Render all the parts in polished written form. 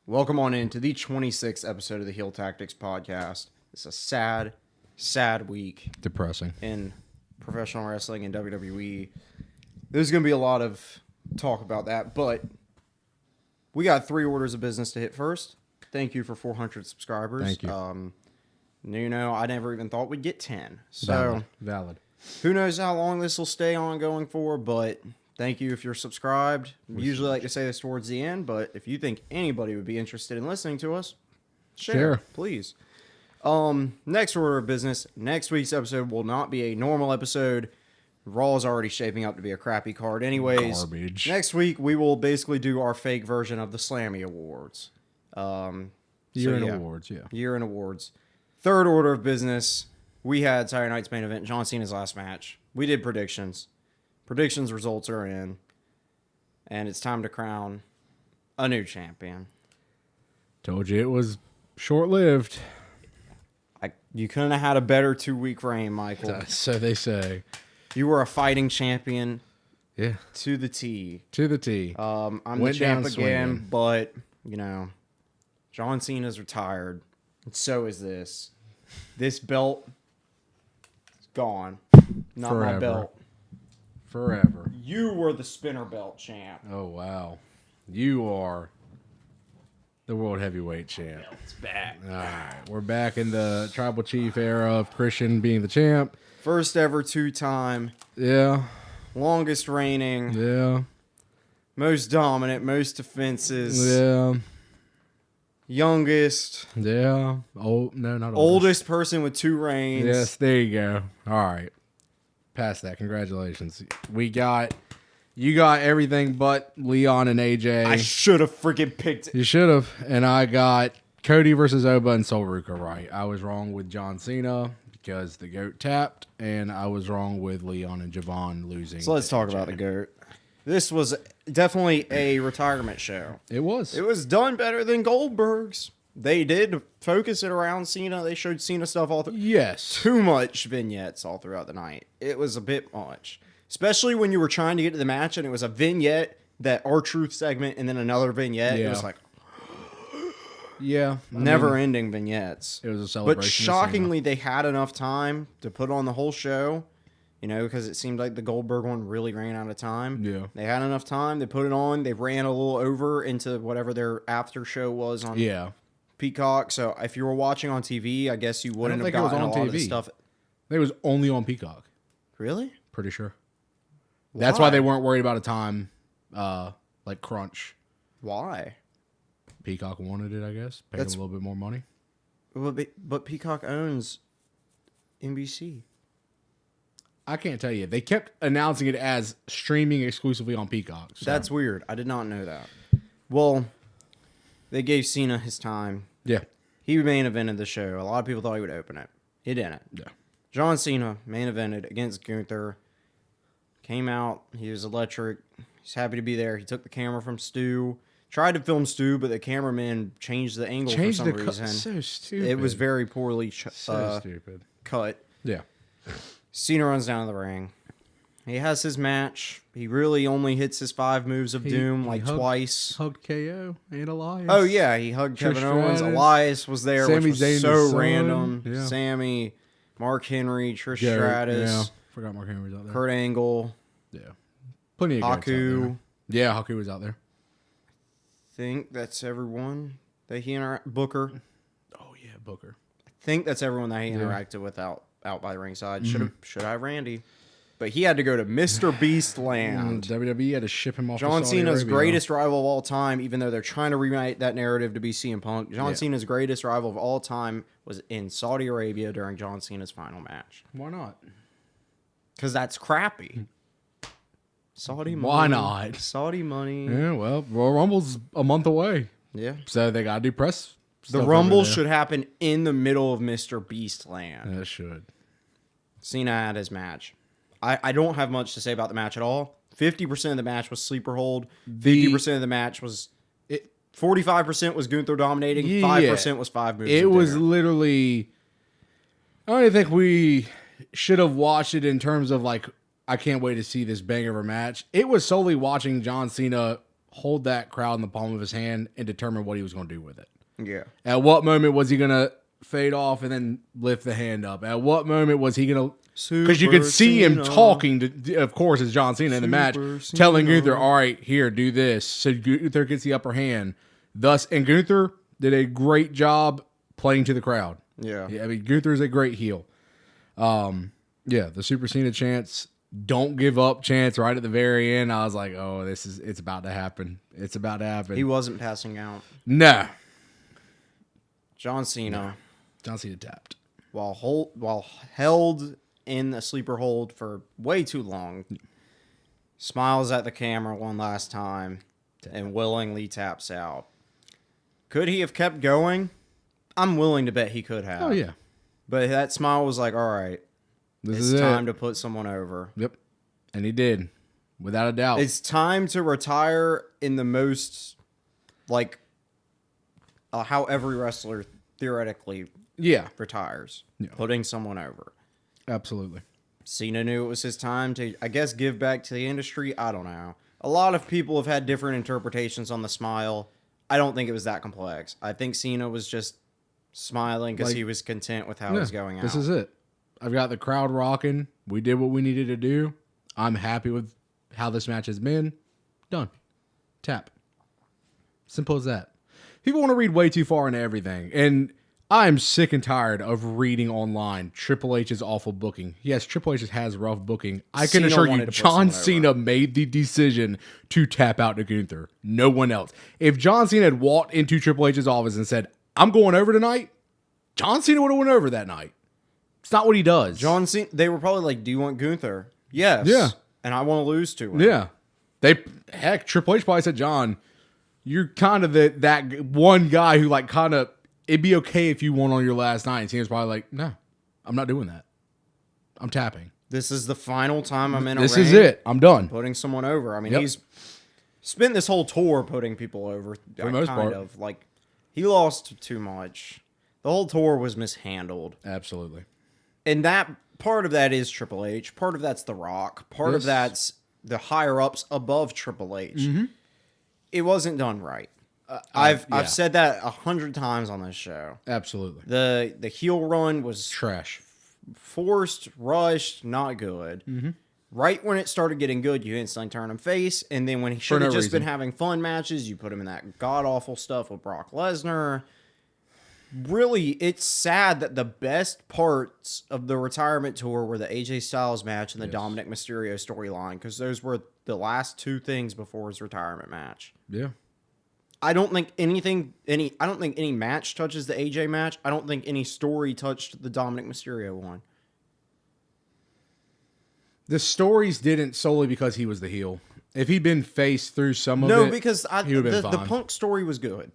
Welcome on into the 26th episode of the Heel Tactics podcast. It's a sad, sad week Depressing. in professional wrestling and WWE. There's going to be a lot of talk about that, but we got 3 orders of business to hit first. Thank you for 400 subscribers. Thank you. I never even thought we'd get 10. So Valid. who knows how long this will stay ongoing for, but thank you if you're subscribed. We usually like to say this towards the end, but if you think anybody would be interested in listening to us, share. Please. Next order of business. Next week's episode will not be a normal episode. Raw is already shaping up to be a crappy card anyways. Garbage. Next week, we will basically do our fake version of the Slammy Awards. Year in awards, yeah. Year in awards. Third order of business. We had Saturday night's main event, John Cena's last match. We did predictions. Predictions results are in. And it's time to crown a new champion. Told you it was short-lived. You couldn't have had a better 2-week reign, Michael. So they say. You were a fighting champion. Yeah. To the T. To the T. I'm Went the champ down again, swinging. but, John Cena's retired. And so is this. This belt is gone. Not Forever. my belt. Forever. You were the spinner belt champ. Oh, wow. You are the world heavyweight champ. It's back. All right. We're back in the tribal chief era of Christian being the champ. First ever 2-time. Yeah. Longest reigning. Yeah. Most dominant. Most defenses. Yeah. Youngest. Yeah. Oh, no, not Oldest person with 2 reigns. Yes, there you go. All right. Past that. Congratulations. You got everything but Leon and AJ. I should have freaking picked it. You should have. And I got Cody versus Oba and Sol Ruka right. I was wrong with John Cena because the GOAT tapped, and I was wrong with Leon and Javon losing. So let's talk about the GOAT. This was definitely a retirement show. It was. It was done better than Goldberg's. They did focus it around Cena. They showed Cena stuff all through. Yes. Too much vignettes all throughout the night. It was a bit much. Especially when you were trying to get to the match and it was a vignette, that R-Truth segment, and then another vignette. Yeah. It was like Yeah. never-ending vignettes. It was a celebration. But shockingly, they had enough time to put on the whole show, because it seemed like the Goldberg one really ran out of time. Yeah. They had enough time. They put it on. They ran a little over into whatever their after show was on Peacock. So if you were watching on TV, I guess you wouldn't have gotten a lot of the stuff. It was only on Peacock. Really? Pretty sure. That's why they weren't worried about a time crunch. Why? Peacock wanted it, I guess. Paid them a little bit more money. But Peacock owns NBC. I can't tell you. They kept announcing it as streaming exclusively on Peacock. So. That's weird. I did not know that. Well, they gave Cena his time. Yeah. He main evented the show. A lot of people thought he would open it. He didn't. Yeah. John Cena main evented against Gunther. Came out. He was electric. He's happy to be there. He took the camera from Stu. Tried to film Stu, but the cameraman changed the angle for some reason. So stupid. It was very poorly stupid. cut. Yeah. Cena runs down to the ring. He has his match. He really only hits his 5 moves of doom twice. Hugged KO and Elias. Oh, yeah. He hugged Kevin Owens. Elias was there, Sami which was Zayn's so son. random. Yeah. Sammy, Mark Henry, Trish Garrett, Stratus. Yeah. Forgot Mark Henry was out there. Kurt Angle. Yeah. Plenty of goats out Haku. there. Yeah, Haku was out there. Think that's everyone that he Booker. Oh, yeah, Booker. I think that's everyone that he interacted with out by the ringside. Should have Randy. But he had to go to Mr. Beast land. WWE had to ship him off John to Saudi Cena's Arabia. greatest rival of all time, even though they're trying to remake that narrative to be CM Punk. John Cena's greatest rival of all time was in Saudi Arabia during John Cena's final match. Why not? Because that's crappy. Saudi money. Why not? Saudi money. Yeah, well, Royal Rumble's a month away. Yeah. So they got to do press. The Rumble should happen in the middle of Mr. Beast land. Yeah, it should. Cena had his match. I don't have much to say about the match at all. 50% of the match was sleeper hold. 50% of the match was... 45% was Gunther dominating. 5% was 5 moves. It was literally... I don't even think we should have watched it in terms of I can't wait to see this banger of a match. It was solely watching John Cena hold that crowd in the palm of his hand and determine what he was going to do with it. Yeah. At what moment was he going to fade off and then lift the hand up? At what moment was he going to... Because you could see him talking, to, of course, as John Cena in the match, telling Gunther, all right, here, do this. So Gunther gets the upper hand. Thus, and Gunther did a great job playing to the crowd. Yeah. I mean, Gunther is a great heel. Yeah, the Super Cena chance, don't give up chance right at the very end. I was like, oh, it's about to happen. It's about to happen. He wasn't passing out. No. John Cena. No. John Cena tapped. While held in a sleeper hold for way too long, smiles at the camera one last time and willingly taps out. Could he have kept going? I'm willing to bet he could have. Oh, yeah. But that smile was like, all right, it's time to put someone over. Yep. And he did, without a doubt. It's time to retire in the most, like, how every wrestler theoretically retires. Yeah. Putting someone over. Absolutely. Cena knew it was his time to, I guess, give back to the industry. I don't know. A lot of people have had different interpretations on the smile. I don't think it was that complex. I think Cena was just smiling because he was content with how it was going out. This is it. I've got the crowd rocking. We did what we needed to do. I'm happy with how this match has been. Done. Tap. Simple as that. People want to read way too far into everything. And I'm sick and tired of reading online Triple H's awful booking. Yes, Triple H has rough booking. I can assure you, John Cena made the decision to tap out to Gunther. No one else. If John Cena had walked into Triple H's office and said, I'm going over tonight, John Cena would have went over that night. It's not what he does. John Cena, they were probably like, do you want Gunther? Yes. Yeah. And I want to lose to him. Yeah. Triple H probably said, John, you're kind of that one guy who like kind of, it'd be okay if you won on your last night. And Cena's probably like, no, I'm not doing that. I'm tapping. This is the final time I'm in a ring. This is it. I'm done. Putting someone over. I mean, he's spent this whole tour putting people over. For the most part. Like, he lost too much. The whole tour was mishandled. Absolutely. And that part of that is Triple H. Part of that's The Rock. Part of that's the higher ups above Triple H. Mm-hmm. It wasn't done right. I've said that 100 times on this show. Absolutely. The heel run was trash, forced, rushed, not good. Mm-hmm. Right when it started getting good, you instantly turn him face, and then when he should have just been having fun matches, you put him in that god awful stuff with Brock Lesnar. Really, it's sad that the best parts of the retirement tour were the AJ Styles match and the Dominic Mysterio storyline, because those were the last two things before his retirement match. Yeah. I don't think any match touches the AJ match. I don't think any story touched the Dominic Mysterio one. The stories didn't solely because he was the heel. If he'd been face through some of it, no, because the Punk story was good,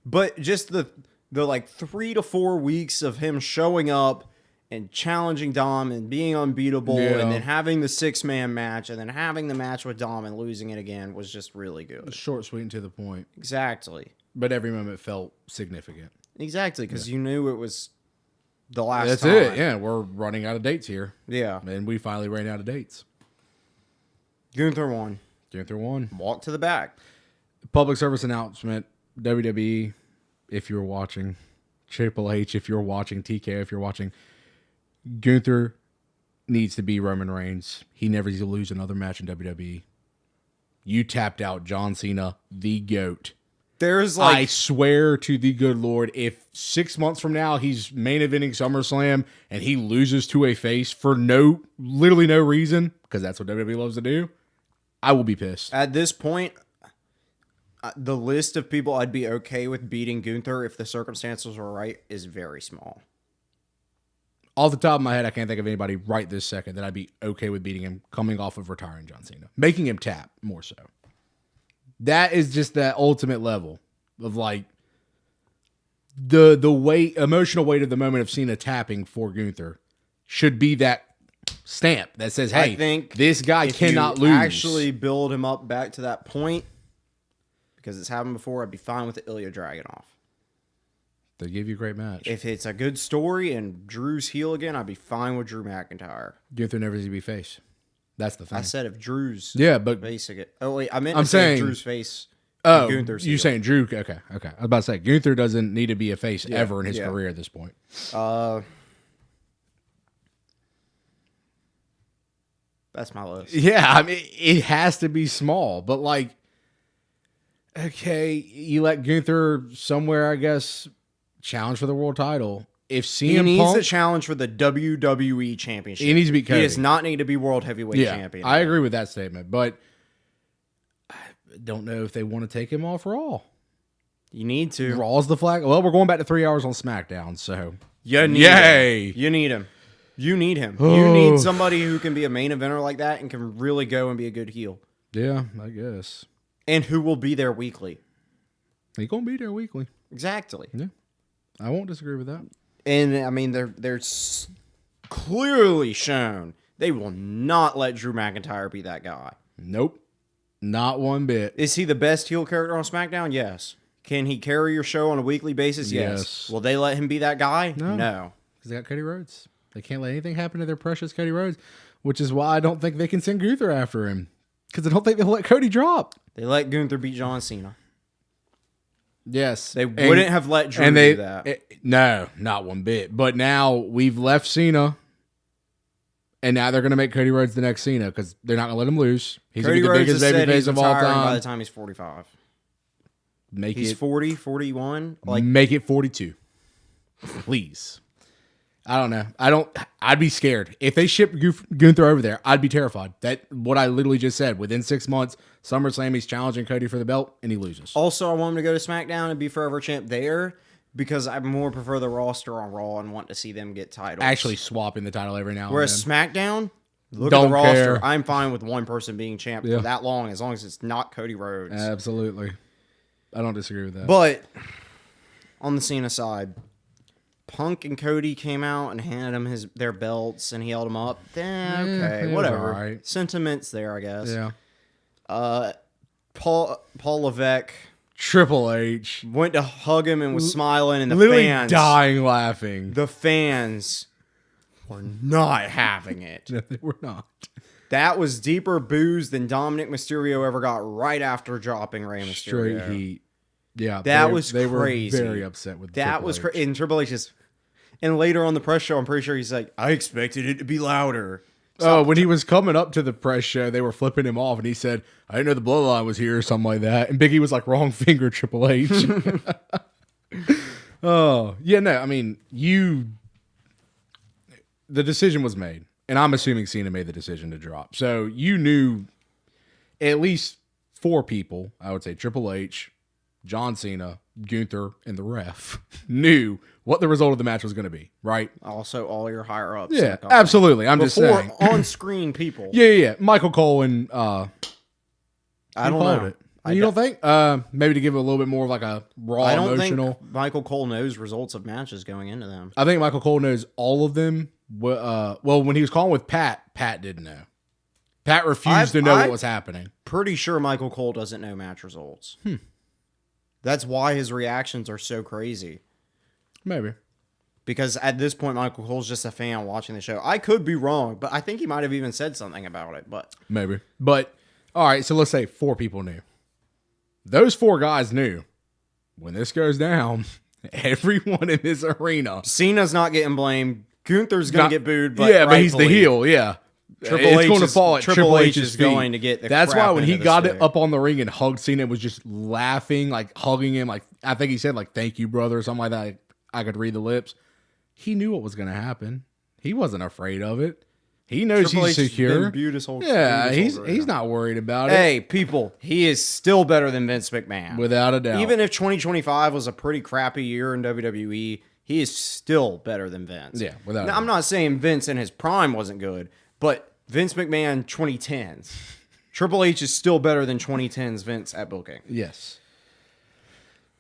but just the like 3 to 4 weeks of him showing up and challenging Dom and being unbeatable, and then having the 6-man match, and then having the match with Dom and losing it again was just really good. Short, sweet, and to the point. Exactly. But every moment felt significant. Exactly, because you knew it was the last That's time. it, yeah. We're running out of dates here. Yeah. And we finally ran out of dates. Gunther won. Walk to the back. Public service announcement, WWE, if you're watching, Triple H, if you're watching, TK, if you're watching, Gunther needs to be Roman Reigns. He never needs to lose another match in WWE. You tapped out John Cena, the GOAT. I swear to the good Lord, if 6 months from now he's main eventing SummerSlam and he loses to a face for literally no reason, because that's what WWE loves to do, I will be pissed. At this point, the list of people I'd be okay with beating Gunther if the circumstances were right is very small. Off the top of my head, I can't think of anybody right this second that I'd be okay with beating him coming off of retiring John Cena. Making him tap, more so. That is just that ultimate level of like the emotional weight of the moment of Cena tapping for Gunther should be that stamp that says, hey, I think this guy cannot lose. Actually build him up back to that point, because it's happened before, I'd be fine with the Ilya Dragunov. They give you a great match. If it's a good story and Drew's heel again, I'd be fine with Drew McIntyre. Gunther never needs to be face. That's the thing. I said if Drew's but facing it. Oh wait, I meant I'm to say saying Drew's face. Oh, Gunther's you're heel. saying Drew? Okay. I was about to say Gunther doesn't need to be a face ever in his career at this point. That's my list. Yeah, I mean it has to be small, but like, okay, you let Gunther somewhere, I guess, challenge for the world title. If CM He needs Punk, a challenge for the WWE Championship. he needs to be Cody. He does not need to be World Heavyweight Champion. I agree with that statement, but I don't know if they want to take him off Raw. You need to. Raw's the flag. Well, we're going back to 3 hours on SmackDown, so you need yay! him. You need him. You need him. You need somebody who can be a main eventer like that and can really go and be a good heel. Yeah, I guess. And who will be there weekly. He's gonna be there weekly. Exactly. Yeah, I won't disagree with that. And I mean, they're clearly shown they will not let Drew McIntyre be that guy. Nope, not one bit. Is he the best heel character on SmackDown? Yes. Can he carry your show on a weekly basis? Yes. Will they let him be that guy? No. Because they got Cody Rhodes. They can't let anything happen to their precious Cody Rhodes, which is why I don't think they can send Gunther after him. Because I don't think they'll let Cody drop. They let Gunther beat John Cena. Yes. They wouldn't have let Drew do that. No, not one bit. But now we've left Cena, and now they're going to make Cody Rhodes the next Cena because they're not going to let him lose. He's going to be the biggest babyface of all time. By the time he's 45. He's 40, 41. Make it 42. Please. I don't know. I'd be scared. If they ship Gunther over there, I'd be terrified. That what I literally just said. Within 6 months, SummerSlam, he's challenging Cody for the belt, and he loses. Also, I want him to go to SmackDown and be forever champ there because I more prefer the roster on Raw and want to see them get titles. Actually swapping the title every now and then. Whereas SmackDown, look at the roster. I'm fine with one person being champ for that long as it's not Cody Rhodes. Absolutely. I don't disagree with that. But on the Cena side, Punk and Cody came out and handed him their belts, and he held them up. Okay, whatever. Right. Sentiments there, I guess. Yeah. Paul Levesque, Triple H went to hug him and was smiling, and the literally fans dying laughing. The fans were not having it. No, they were not. That was deeper boos than Dominic Mysterio ever got right after dropping Rey Mysterio. Straight heat. Yeah, that was crazy. They were very upset with that. Was crazy. And Triple H just, and later on the press show, I'm pretty sure he's like, I expected it to be louder. When he was coming up to the press show, they were flipping him off, and he said, I didn't know the bloodline was here or something like that. And Biggie was like, wrong finger, Triple H. Oh, yeah, no, I mean, the decision was made, and I'm assuming Cena made the decision to drop. So you knew at least 4 people, I would say Triple H, John Cena, Gunther, and the ref knew what the result of the match was going to be, right? Also, all your higher ups. Yeah, absolutely. I'm just saying. On-screen people. Yeah. Michael Cole and I don't know. You don't think? Maybe to give it a little bit more of like a raw emotional. Think Michael Cole knows results of matches going into them. I think Michael Cole knows all of them. Well, when he was calling with Pat didn't know. Pat refused to know what was happening. Pretty sure Michael Cole doesn't know match results. That's why his reactions are so crazy. Maybe. Because at this point, Michael Cole's just a fan watching the show. I could be wrong, but I think he might have even said something about it. But maybe. But, all right, so let's say 4 people knew. Those 4 guys knew. When this goes down, everyone in this arena. Cena's not getting blamed. Gunther's going to get booed. But but he's the heel, yeah. Triple H is going to get the That's why when he got it up on the ring and hugged Cena, was just laughing, like hugging him, like I think he said like "thank you, brother" or something like that. I could read the lips. He knew what was going to happen. He wasn't afraid of it. He knows he's secure. He's not worried about it. Hey, people, he is still better than Vince McMahon, without a doubt. Even if 2025 was a pretty crappy year in WWE, he is still better than Vince. Yeah, without. Now, I'm not saying Vince in his prime wasn't good, but Vince McMahon 2010s. Triple H is still better than 2010s Vince at booking. Yes.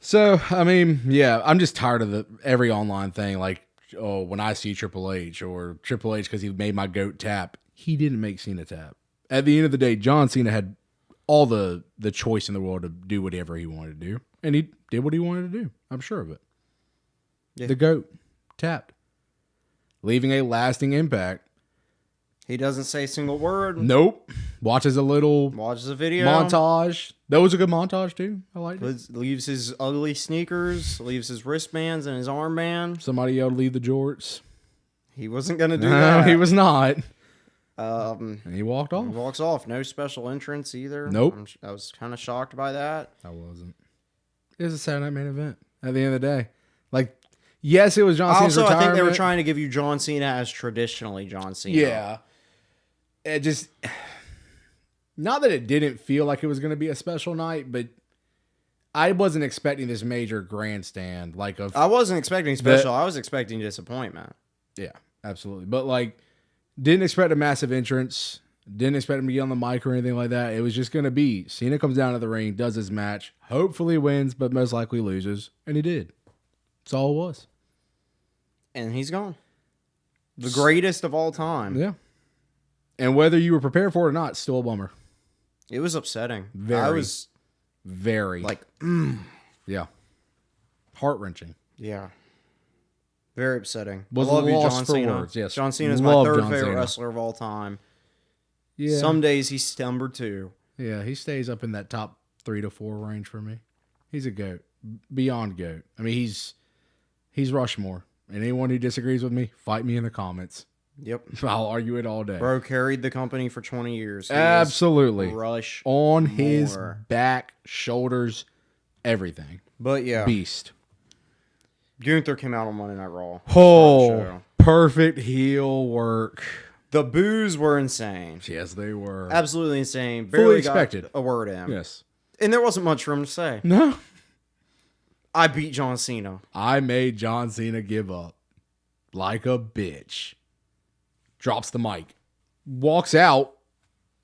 So, I mean, yeah, I'm just tired of every online thing. Like, oh, when I see Triple H or Triple H because he made my GOAT tap. He didn't make Cena tap. At the end of the day, John Cena had all the choice in the world to do whatever he wanted to do. And he did what he wanted to do. I'm sure of it. Yeah. The GOAT tapped. Leaving a lasting impact. He doesn't say a single word. Nope. Watches a little Watches a video. montage. That was a good montage, too. I liked it. Leaves his ugly sneakers. Leaves his wristbands and his armband. Somebody yelled, leave the jorts. He wasn't going to do No, that. he was not. And he walked off. He walks off. No special entrance either. Nope. I was kind of shocked by that. I wasn't. It was a Saturday Night Main Event at the end of the day. Like, yes, it was John Cena's retirement. I think they were trying to give you John Cena as traditionally John Cena. Yeah. It just... Not that it didn't feel like it was going to be a special night, but I wasn't expecting this major grandstand. I wasn't expecting special. I was expecting disappointment. Yeah, absolutely. But, like, didn't expect a massive entrance. Didn't expect him to get on the mic or anything like that. It was just going to be Cena comes down to the ring, does his match, hopefully wins, but most likely loses. And he did. That's all it was. And he's gone. The greatest of all time. Yeah. And whether you were prepared for it or not, still a bummer. It was upsetting. Very. I was very. like, Yeah. Heart-wrenching. Yeah. Very upsetting. Was I love you, lost John for Cena. words, yes. John Cena is Love my third John favorite Cena. wrestler of all time. Yeah. Some days he's number 2. Yeah, he stays up in that top 3 to 4 range for me. He's a GOAT. Beyond GOAT. I mean, he's Rushmore. And anyone who disagrees with me, fight me in the comments. Yep. I'll argue it all day. Bro carried the company for 20 years. He Absolutely. Rush on his more. back, shoulders, everything. But yeah. Beast. Gunther came out on Monday Night Raw. Oh, perfect heel work. The boos were insane. Yes, they were. Absolutely insane. Fully Barely expected. got a word in. Yes. And there wasn't much for him to say. No. I beat John Cena. I made John Cena give up. Like a bitch. Drops the mic. Walks out.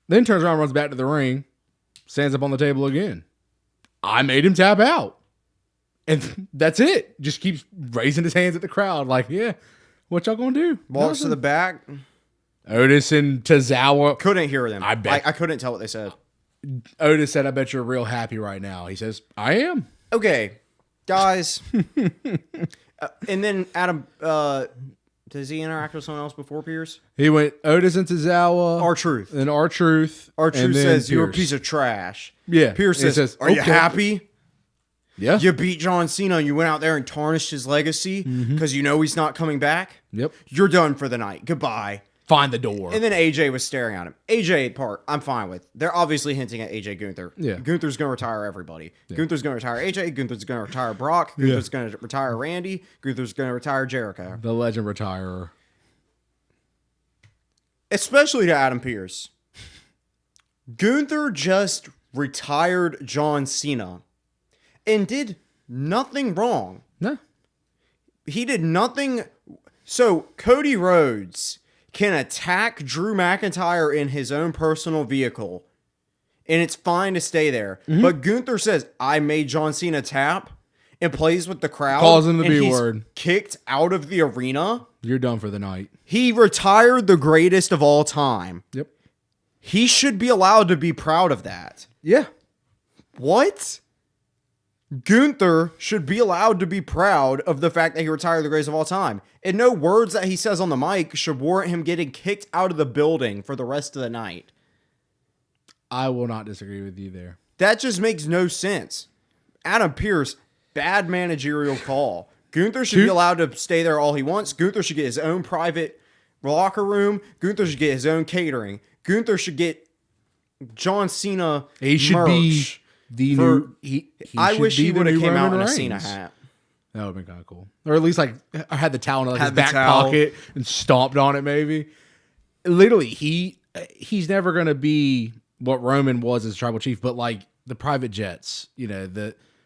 Then turns around, runs back to the ring. Stands up on the table again. I made him tap out. And that's it. Just keeps raising his hands at the crowd. Like, yeah, what y'all gonna do? Walks to the back. Otis and Tozawa. Couldn't hear them. I bet. I couldn't tell what they said. Otis said, I bet you're real happy right now. He says, I am. Okay, guys. And then Adam, does he interact with someone else before Pierce? He went Otis and Tozawa. R-Truth. And R-Truth. R-Truth says, you're a piece of trash. Yeah. Pierce says, are you happy? Yeah. You beat John Cena and you went out there and tarnished his legacy because you know he's not coming back? Yep. You're done for the night. Goodbye. Find the door. And then AJ was staring at him. AJ part, I'm fine with. They're obviously hinting at AJ Gunther. Yeah. Gunther's going to retire everybody. Yeah. Gunther's going to retire AJ. Gunther's going to retire Brock. Gunther's going to retire Randy. Gunther's going to retire Jericho. The legend retirer. Especially to Adam Pearce. Gunther just retired John Cena and did nothing wrong. No. He did nothing. So Cody Rhodes can attack Drew McIntyre in his own personal vehicle, and it's fine to stay there. Mm-hmm. But Gunther says, I made John Cena tap, and plays with the crowd. Calls him the B-word. Kicked out of the arena. You're done for the night. He retired the greatest of all time. Yep. He should be allowed to be proud of that. Yeah. What? Gunther should be allowed to be proud of the fact that he retired the greatest of all time. And no words that he says on the mic should warrant him getting kicked out of the building for the rest of the night. I will not disagree with you there. That just makes no sense. Adam Pearce, bad managerial call. Gunther should be allowed to stay there all he wants. Gunther should get his own private locker room. Gunther should get his own catering. Gunther should get John Cena He should merch. Be the new. I wish he would have came out in a Reigns. Cena hat. That would have been kind of cool. Or at least like had the towel in like his Had the back towel. pocket and stomped on it maybe. Literally, he's never going to be what Roman was as tribal chief, but like the private jets, you know,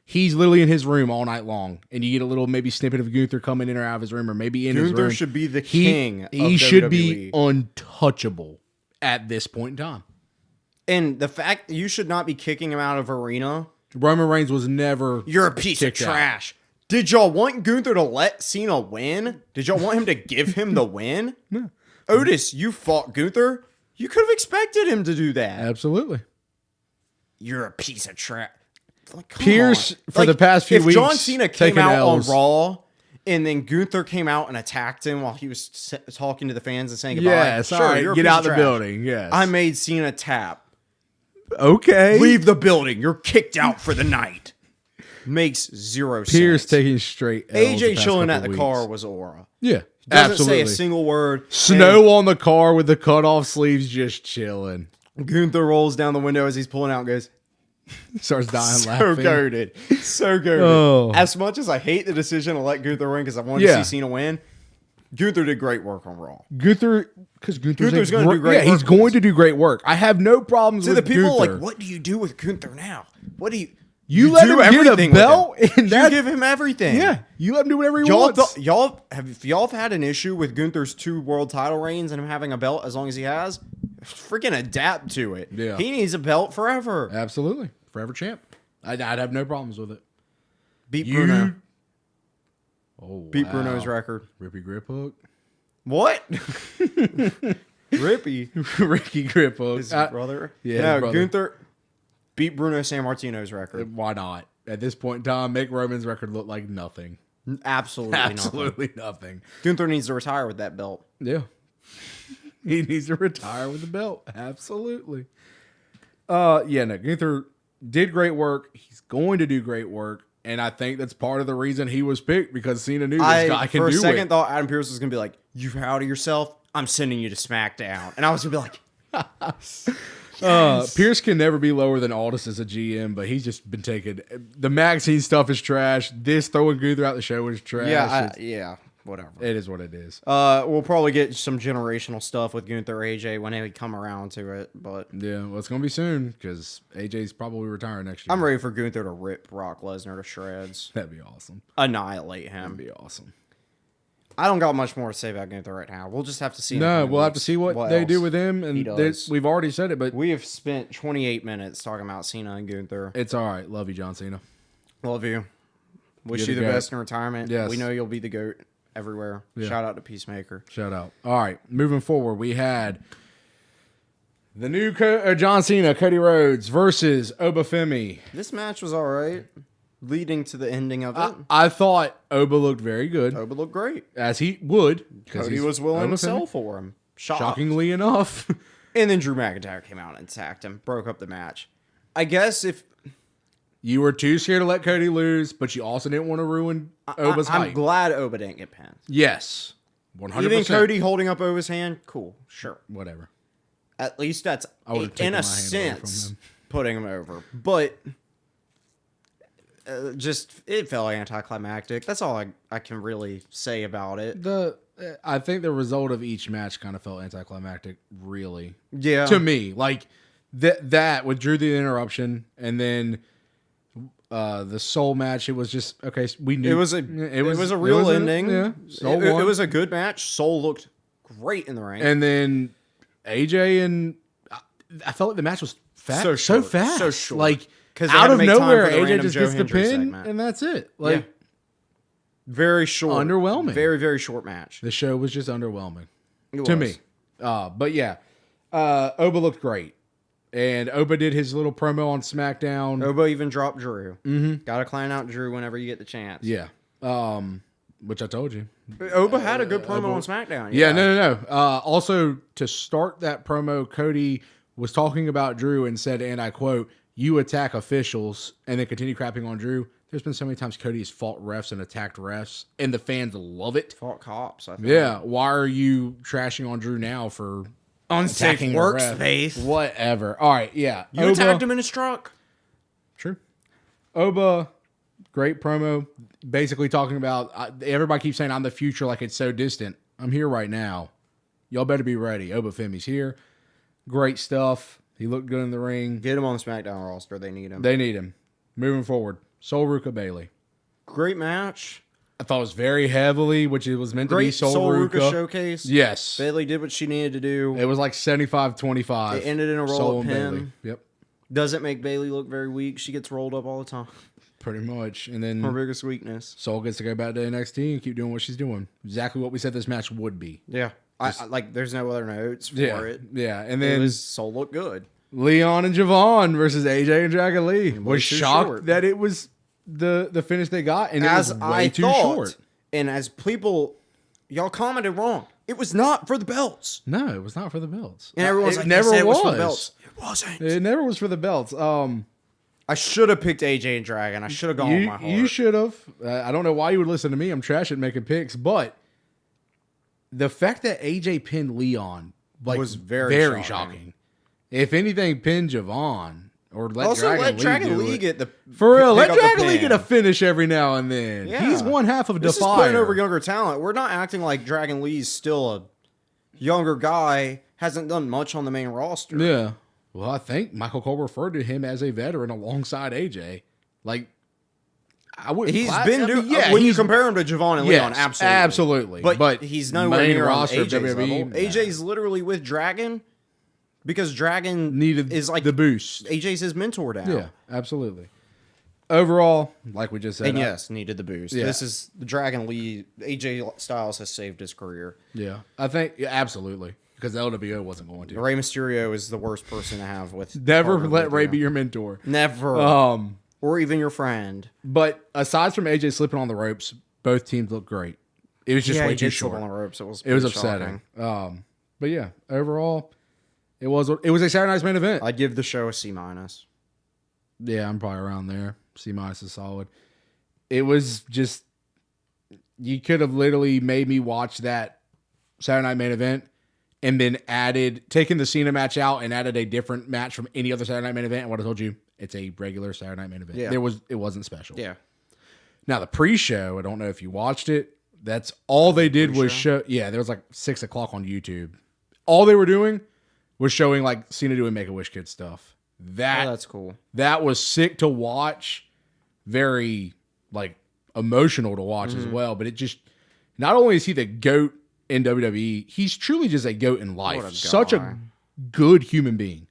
he's literally in his room all night long, and you get a little maybe snippet of Gunther coming in or out of his room, or maybe in his room. Gunther should be the king of He should be WWE. untouchable at this point in time. And the fact that you should not be kicking him out of arena. Roman Reigns was never. You're a piece of trash. Did y'all want Gunther to let Cena win? Did y'all want him to give him the win? No. Otis, you fought Gunther. You could have expected him to do that. Absolutely. You're a piece of trash. Like, Pierce, for the past few weeks, if John Cena came taking out L's. on Raw And then Gunther came out and attacked him while he was talking to the fans and saying goodbye. Yes, sure, all right, you're a get piece out of the trash. building. Yes, I made Cena tap. Okay, Leave the building. You're kicked out for the night. Makes zero sense. Pierce taking straight L's AJ the chilling at past the couple car weeks. was aura. Yeah, Doesn't absolutely. say a single word. Snow on the car with the cut off sleeves, just chilling. Gunther rolls down the window as he's pulling out and goes, Starts dying so laughing. goaded. So goaded. Oh. As much as I hate the decision to let Gunther win because I wanted to see Cena win, Gunther did great work on Raw. Gunther's going to do great Yeah, work he's going to do great work. I have no problems To with the people Gunther. like, what do you do with Gunther now? What do you... You let do him get a everything with belt, him. and You that- give him everything. Yeah, you let him do whatever he Y'all, wants. if y'all have had an issue with Gunther's 2 world title reigns and him having a belt as long as he has, freaking adapt to it. Yeah. He needs a belt forever. Absolutely. Forever champ. I'd have no problems with it. Beat Bruno. Oh, Beat wow. Bruno's record. Rippy Grip Hook. What? Rippy. Ricky Grip Hook. His brother. yeah, No, his brother. Gunther beat Bruno Sammartino's record. Why not? At this point in time, make Roman's record look like nothing. Absolutely nothing. Absolutely nothing. Gunther needs to retire with that belt. Yeah. He needs to retire with the belt. Absolutely. Yeah, no, Gunther did great work. He's going to do great work. And I think that's part of the reason he was picked, because Cena knew this guy can for do a second it. thought Adam Pearce was gonna be like, "You proud of yourself? I'm sending you to SmackDown," and I was gonna be like, Pierce can never be lower than Aldis as a GM, but he's just been taking the Maxine stuff is trash. This throwing Gunther out the show is trash. yeah, whatever." It is what it is. We'll probably get some generational stuff with Gunther AJ when they come around to it, but Yeah, well, it's gonna be soon because AJ's probably retiring next year. I'm ready for Gunther to rip Brock Lesnar to shreds, That'd be awesome. annihilate him. That'd be awesome. I don't got much more to say about Gunther right now. We'll just have to see. in the No, coming we'll have to weeks see what they do else with him, he and does. we've already said it, but We have spent 28 minutes talking about Cena and Gunther. it's all right. Love you, John Cena. Love you. Wish You're you the the goat. best in retirement. Yes. We know you'll be the GOAT everywhere. Yeah. Shout out to Peacemaker. Shout out. All right, moving forward, we had the new John Cena, Cody Rhodes versus Obafemi. This match was all right, leading to the ending of it. I thought Oba looked very good, Oba looked great. as he would. 'cause Cody he's was willing to Obafemi. sell for him. Shockingly enough. And then Drew McIntyre came out and attacked him, broke up the match. I guess if You were too scared to let Cody lose, but you also didn't want to ruin Oba's I'm hype. glad Oba didn't get pinned. Yes. 100%. Even Cody holding up Oba's hand, cool, sure. Whatever. At least that's would've taken in my a hand away from sense him. putting him over, but just it felt anticlimactic. That's all I can really say about it. I think the result of each match kind of felt anticlimactic, really. Yeah, To me. Like, that with Drew the interruption, and then the Soul match, it was just, okay, we knew. it was a real ending. Yeah. Soul It won. was a good match. Soul looked great in the ring. And then AJ and I felt like the match was So so short, fast. so short. Like, 'Cause they had out to of make time nowhere, for the AJ random just Joe gets the Hendry pin, segment. and that's it. Like, Yeah. Very short, Underwhelming. Very, very short match. the show was just underwhelming It to was. me. But yeah, Oba looked great. And Oba did his little promo on SmackDown. Oba even dropped Drew. Mm-hmm. Got to clown out Drew whenever you get the chance. Yeah. Which I told you. Oba had a good promo on SmackDown. Yeah, no. Also, to start that promo, Cody was talking about Drew and said, and I quote, "You attack officials," and then continue crapping on Drew. There's been so many times Cody has fought refs and attacked refs, and the fans love it. Fought cops. I think. Yeah. Why are you trashing on Drew now for Unsafe attacking a ref? workspace. Whatever. All right. Yeah. You attacked him in his truck. True. Oba, great promo. Basically talking about everybody keeps saying I'm the future like it's so distant. I'm here right now. Y'all better be ready. Oba Femi's here. Great stuff. He looked good in the ring. Get him on the SmackDown roster. They need him. They need him. Moving forward. Sol Ruka Bailey. Great match. I thought it was very heavily, which it was meant to be Great Sol Ruka Ruka. showcase. Yes. Bailey did what she needed to do. It was like 75-25. It ended in a roll-up Sol and pin. Bailey. Yep. Doesn't make Bailey look very weak. She gets rolled up all the time. Pretty much. And Her then biggest weakness. Sol gets to go back to NXT and keep doing what she's doing. Exactly what we said this match would be. Yeah. I like. There's no other notes for Yeah. it. Yeah. And It then was Soul looked good. Leon and Javon versus AJ and Dragon Lee. way Was too shocked short. that it was the finish they got, and it As was way I too thought, short. And as people, y'all commented wrong. It was not for the belts. No, it was not for the belts. And everyone's like, never it was for the belts. It wasn't. It never was for the belts. I should have picked AJ and Dragon. I should have gone with my heart. You should have. I don't know why you would listen to me. I'm trash at making picks, but the fact that AJ pinned Leon was very shocking. If anything, pin Javon or let Dragon Lee get the for real. Let Dragon Lee get a finish every now and then. Yeah. He's one half of this Defier. Is putting over younger talent. We're not acting like Dragon Lee's still a younger guy. Hasn't done much on the main roster. Yeah. Well, I think Michael Cole referred to him as a veteran alongside AJ. Like, I would. He's been doing. Yeah, when you compare him to Javon and Leon, absolutely. But he's nowhere near roster on AJ's level. AJ's literally with Dragon because Dragon is like the boost. AJ's his mentor now. Yeah, absolutely. Overall, like we just said, and yes, needed the boost. Yeah. This is the Dragon Lee. AJ Styles has saved his career. Yeah, I think absolutely. Because LWO wasn't going to. Rey Mysterio is the worst person to have with. Never let Rey be your mentor. Never. Or even your friend. But aside from AJ slipping on the ropes, both teams looked great. It was just way too short. Slip on the ropes. It was upsetting. But yeah, overall, it was a Saturday Night's main event. I'd give the show a C-. Yeah, I'm probably around there. C- is solid. It was just you could have literally made me watch that Saturday Night main event. And then taken the Cena match out and added a different match from any other Saturday Night main event. And what I told you, it's a regular Saturday Night main event. Yeah. It wasn't special. Yeah. Now the pre-show, I don't know if you watched it. That's all they did was show. Yeah, there was like 6 o'clock on YouTube. All they were doing was showing like Cena doing Make-A-Wish Kid stuff. That's cool. That was sick to watch. Very like emotional to watch as well. But it just not only is he the GOAT in WWE, he's truly just a GOAT in life. Such a good human being.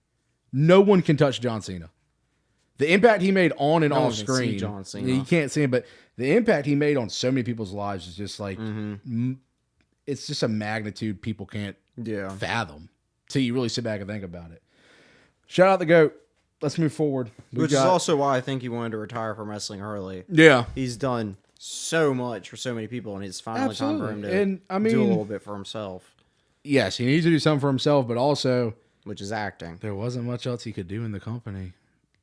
No one can touch John Cena. The impact he made on and off screen. John Cena. You can't see him, but the impact he made on so many people's lives is just like it's just a magnitude people can't fathom till you really sit back and think about it. Shout out the GOAT. Let's move forward. Which is also why I think he wanted to retire from wrestling early. Yeah. He's done so much for so many people, and it's finally time for him to do a little bit for himself. Yes, he needs to do something for himself, but also... Which is acting. There wasn't much else he could do in the company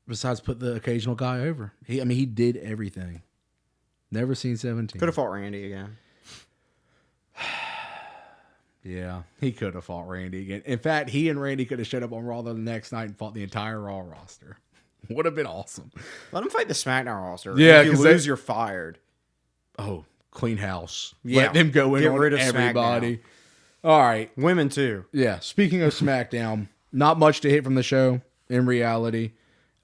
besides put the occasional guy over. He did everything. Never seen 17. Could have fought Randy again. Yeah, he could have fought Randy again. In fact, he and Randy could have showed up on Raw the next night and fought the entire Raw roster. Would have been awesome. Let him fight the SmackDown roster. Yeah, if you lose, you're fired. Oh, clean house. Yeah. Let them go in Get on rid of everybody. SmackDown. All right. Women, too. Yeah. Speaking of SmackDown, not much to hit from the show in reality.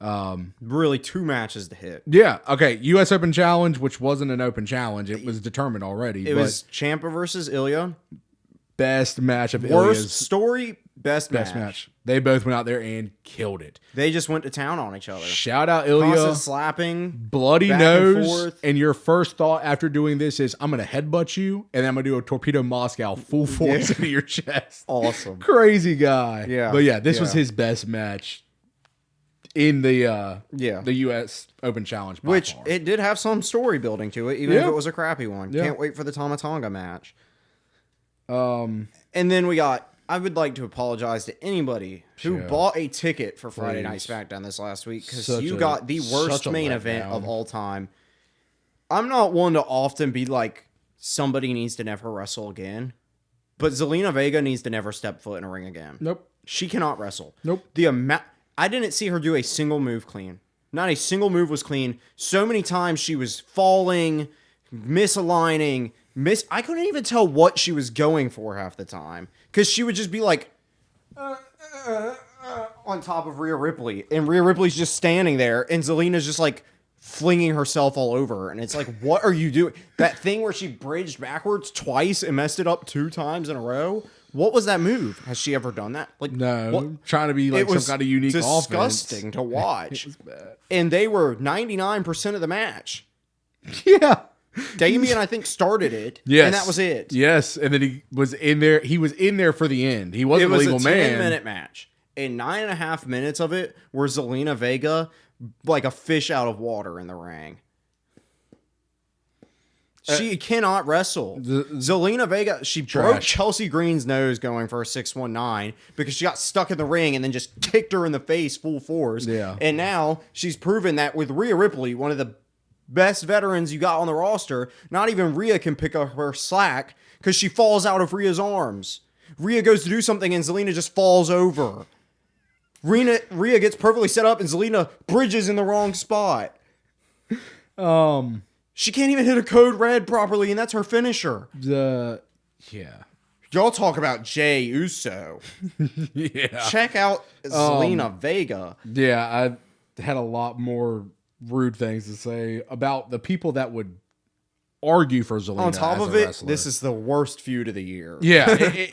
Really, 2 matches to hit. Yeah. Okay. U.S. Open Challenge, which wasn't an open challenge. It was determined already. It was Ciampa versus Ilya. Best match of Ilya's. Worst story, best match. They both went out there and killed it. They just went to town on each other. Shout out Ilya. Constant slapping. Bloody nose. And your first thought after doing this is, I'm going to headbutt you, and then I'm going to do a Torpedo Moscow full force into your chest. Awesome. Crazy guy. Yeah. But yeah, this was his best match in the U.S. Open Challenge. Which it did have some story building to it, even if it was a crappy one. Yeah. Can't wait for the Tama Tonga match. And then I would like to apologize to anybody who bought a ticket for Friday Night SmackDown this last week, because you got the worst main event of all time. I'm not one to often be like, somebody needs to never wrestle again, but Zelina Vega needs to never step foot in a ring again. Nope. She cannot wrestle. Nope. I didn't see her do a single move clean. Not a single move was clean. So many times she was falling, misaligning, I couldn't even tell what she was going for half the time, because she would just be like on top of Rhea Ripley, and Rhea Ripley's just standing there, and Zelina's just like flinging herself all over her, and it's like, what are you doing? That thing where she bridged backwards twice and messed it up 2 times in a row. What was that move? Has she ever done that? Like, no, what? Trying to be like some kind of unique disgusting offense. To watch. It was bad. And they were 99% of the match. Yeah. Damien, I think, started it. Yes. And that was it. Yes. And then he was in there. He was in there for the end. He wasn't a legal man. It was a 10-minute match. And 9.5 minutes of it were Zelina Vega like a fish out of water in the ring. She cannot wrestle. Zelina Vega, she broke Chelsea Green's nose going for a 619 because she got stuck in the ring and then just kicked her in the face full force. Yeah. And now she's proven that with Rhea Ripley, one of the best veterans you got on the roster, not even Rhea can pick up her slack because she falls out of Rhea's arms. Rhea goes to do something and Zelina just falls over. Rhea gets perfectly set up and Zelina bridges in the wrong spot. She can't even hit a code red properly, and that's her finisher. Yeah. Y'all talk about Jey Uso. Yeah. Check out Zelina Vega. Yeah, I had a lot more rude things to say about the people that would argue for Zelina. On top as of a it, wrestler. this is the worst feud of the year. Yeah.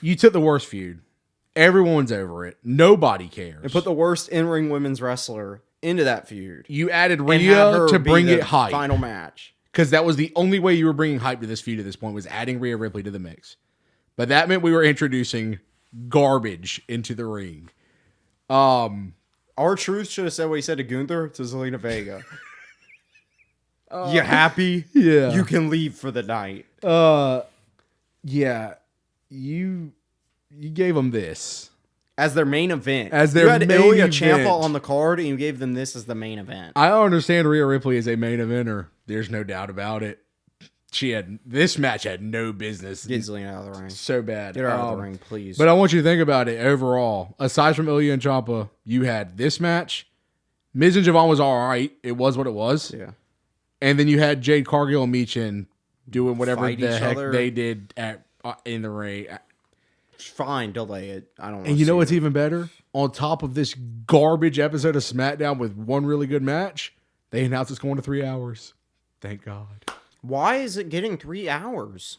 You took the worst feud. Everyone's over it. Nobody cares. And put the worst in-ring women's wrestler into that feud. You added And have Rhea her to be bring the it hype. Final match. Because that was the only way you were bringing hype to this feud at this point, was adding Rhea Ripley to the mix. But that meant we were introducing garbage into the ring. R-Truth should have said what he said to Gunther to Zelina Vega. You happy? Yeah. You can leave for the night. Yeah. You gave them this. As their main event. As their you had main Ilya event. Ciampa on the card, and you gave them this as the main event. I understand Rhea Ripley is a main eventer. There's no doubt about it. This match had no business. Get Zelina out of the ring. So bad. Get her out of the ring, please. But I want you to think about it overall. Aside from Ilya and Ciampa, you had this match. Miz and Javon was all right. It was what it was. Yeah. And then you had Jade Cargill and Meechin doing whatever Fight the each heck other. they did in the ring. Fine, delay it. I don't know. And you know what's even better? On top of this garbage episode of SmackDown with one really good match, they announced it's going to 3 hours. Thank God. Why is it getting 3 hours?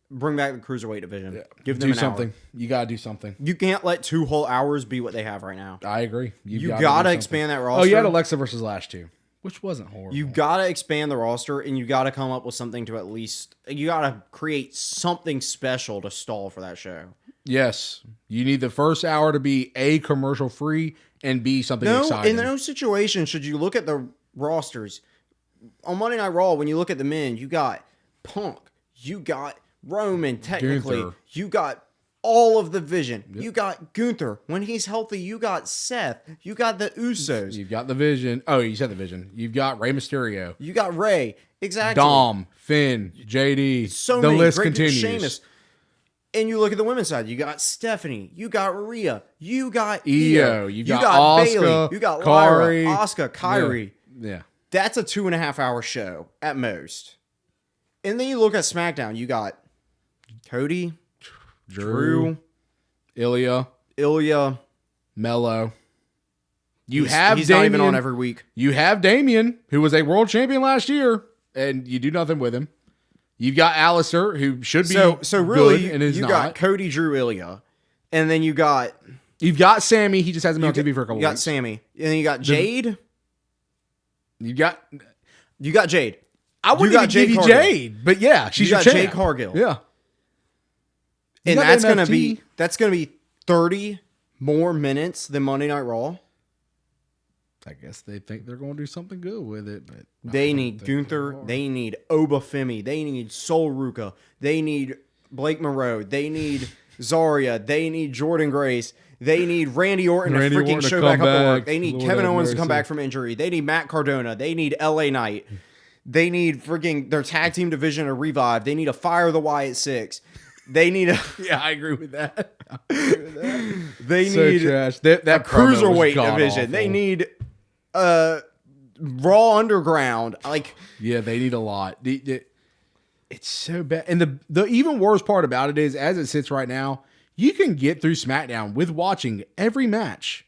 Bring back the Cruiserweight division. Yeah. Give them something. Hour. You got to do something. You can't let 2 whole hours be what they have right now. I agree. You got to expand that roster. Oh, you had Alexa versus Lash too, which wasn't horrible. You got to expand the roster, and you got to come up with something to at least... You got to create something special to stall for that show. Yes. You need the first hour to be A, commercial free, and B, something exciting. In no situation should you look at the rosters. On Monday Night Raw, when you look at the men, you got Punk, you got Roman, technically. Gunther. You got all of the Vision. Yep. You got Gunther. When he's healthy, you got Seth. You got the Usos. You've got the Vision. Oh, you said the Vision. You've got Rey Mysterio. You got Rey. Exactly. Dom, Finn, JD. So the many. list Great continues. Sheamus. And you look at the women's side. You got Stephanie. You got Rhea. You got Io. You got Asuka, Bayley. You got Kairi, Lyra, Asuka, Kairi. Yeah. That's a 2.5 hour show at most. And then you look at SmackDown. You got Cody, Drew, Ilya, He's Mello. He's Damian, not even on every week. You have Damian, who was a world champion last year, and you do nothing with him. You've got Alistair, who should be so really good and is you not. got Cody, Drew, Ilya, and then you've got Sammy. He just hasn't been on TV for a couple weeks. You got weeks. Sammy, and then you got Jade. You got Jade. I wouldn't even give you Jade, but yeah, she's your champ. Jade Cargill. Yeah, and that's gonna be 30 more minutes than Monday Night Raw. I guess they think they're going to do something good with it, but they need Gunther, they need Obafemi, they need Sol Ruka, they need Blake Monroe, they need Zarya, they need Jordan Grace, they need Randy Orton to freaking show back up to work, they need Kevin Owens to come back from injury, they need Matt Cardona, they need LA Knight, they need freaking their tag team division to revive, they need a Fire the Wyatt 6. They need a... Yeah, I agree with that. They need trash. That cruiserweight division. Awful. They need Raw Underground. Yeah, they need a lot. It's so bad. And the even worse part about it is, as it sits right now, you can get through SmackDown with watching every match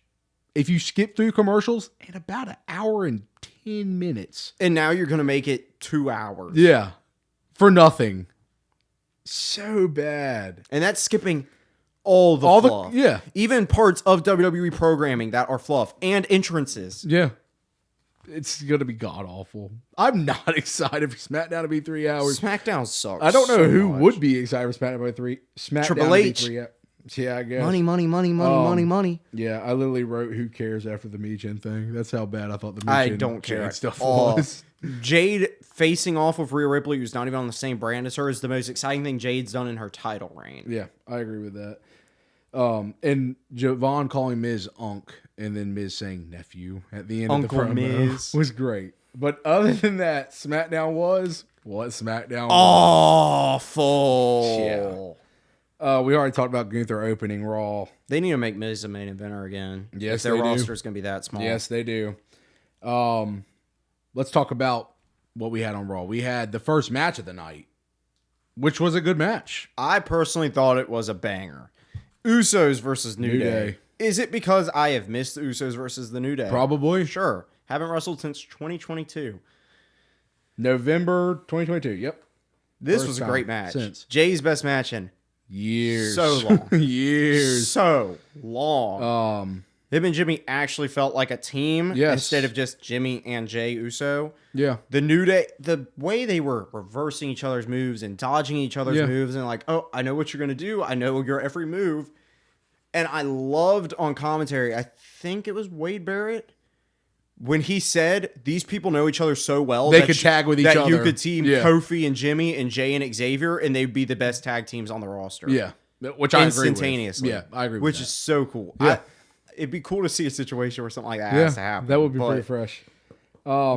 if you skip through commercials in about an hour and 10 minutes. And now you're going to make it 2 hours. Yeah. For nothing. So bad. And that's skipping all the fluff. Yeah. Even parts of WWE programming that are fluff and entrances. Yeah. It's going to be god-awful. I'm not excited for SmackDown to be 3 hours. SmackDown sucks. I don't know who would be excited for SmackDown to be 3 hours. Triple H. Yeah, I guess. Money. Yeah, I literally wrote "Who cares" after the Michin thing. That's how bad I thought the Michin I don't care stuff all. was. Jade facing off with Rhea Ripley, who's not even on the same brand as her, is the most exciting thing Jade's done in her title reign. Yeah, I agree with that. And Javon calling Miz Unc and then Miz saying nephew at the end Uncle of the promo Miz was great. But other than that, SmackDown was what SmackDown was. Awful. Yeah. We already talked about Gunther opening Raw. They need to make Miz a main eventer again. Yes, if their they roster do. is going to be that small. Yes, they do. Let's talk about what we had on Raw. We had the first match of the night, which was a good match. I personally thought it was a banger. Usos versus New Day. Is it because I have missed the Usos versus the New Day? Probably. Sure. Haven't wrestled since 2022. November 2022. Yep. This First was a time great match. since. Jay's best match in years. So long. Years. So long. Him and Jimmy actually felt like a team instead of just Jimmy and Jay Uso. Yeah. The New Day, the way they were reversing each other's moves and dodging each other's moves and like, oh, I know what you're going to do. I know your every move. And I loved on commentary, I think it was Wade Barrett, when he said these people know each other so well they could tag with each other. That you could team Kofi and Jimmy and Jay and Xavier and they'd be the best tag teams on the roster. Yeah. Which I agree with. Instantaneously. Yeah, I agree with Which that. is so cool. Yeah. It'd be cool to see a situation where something like that has to happen. That would be pretty fresh.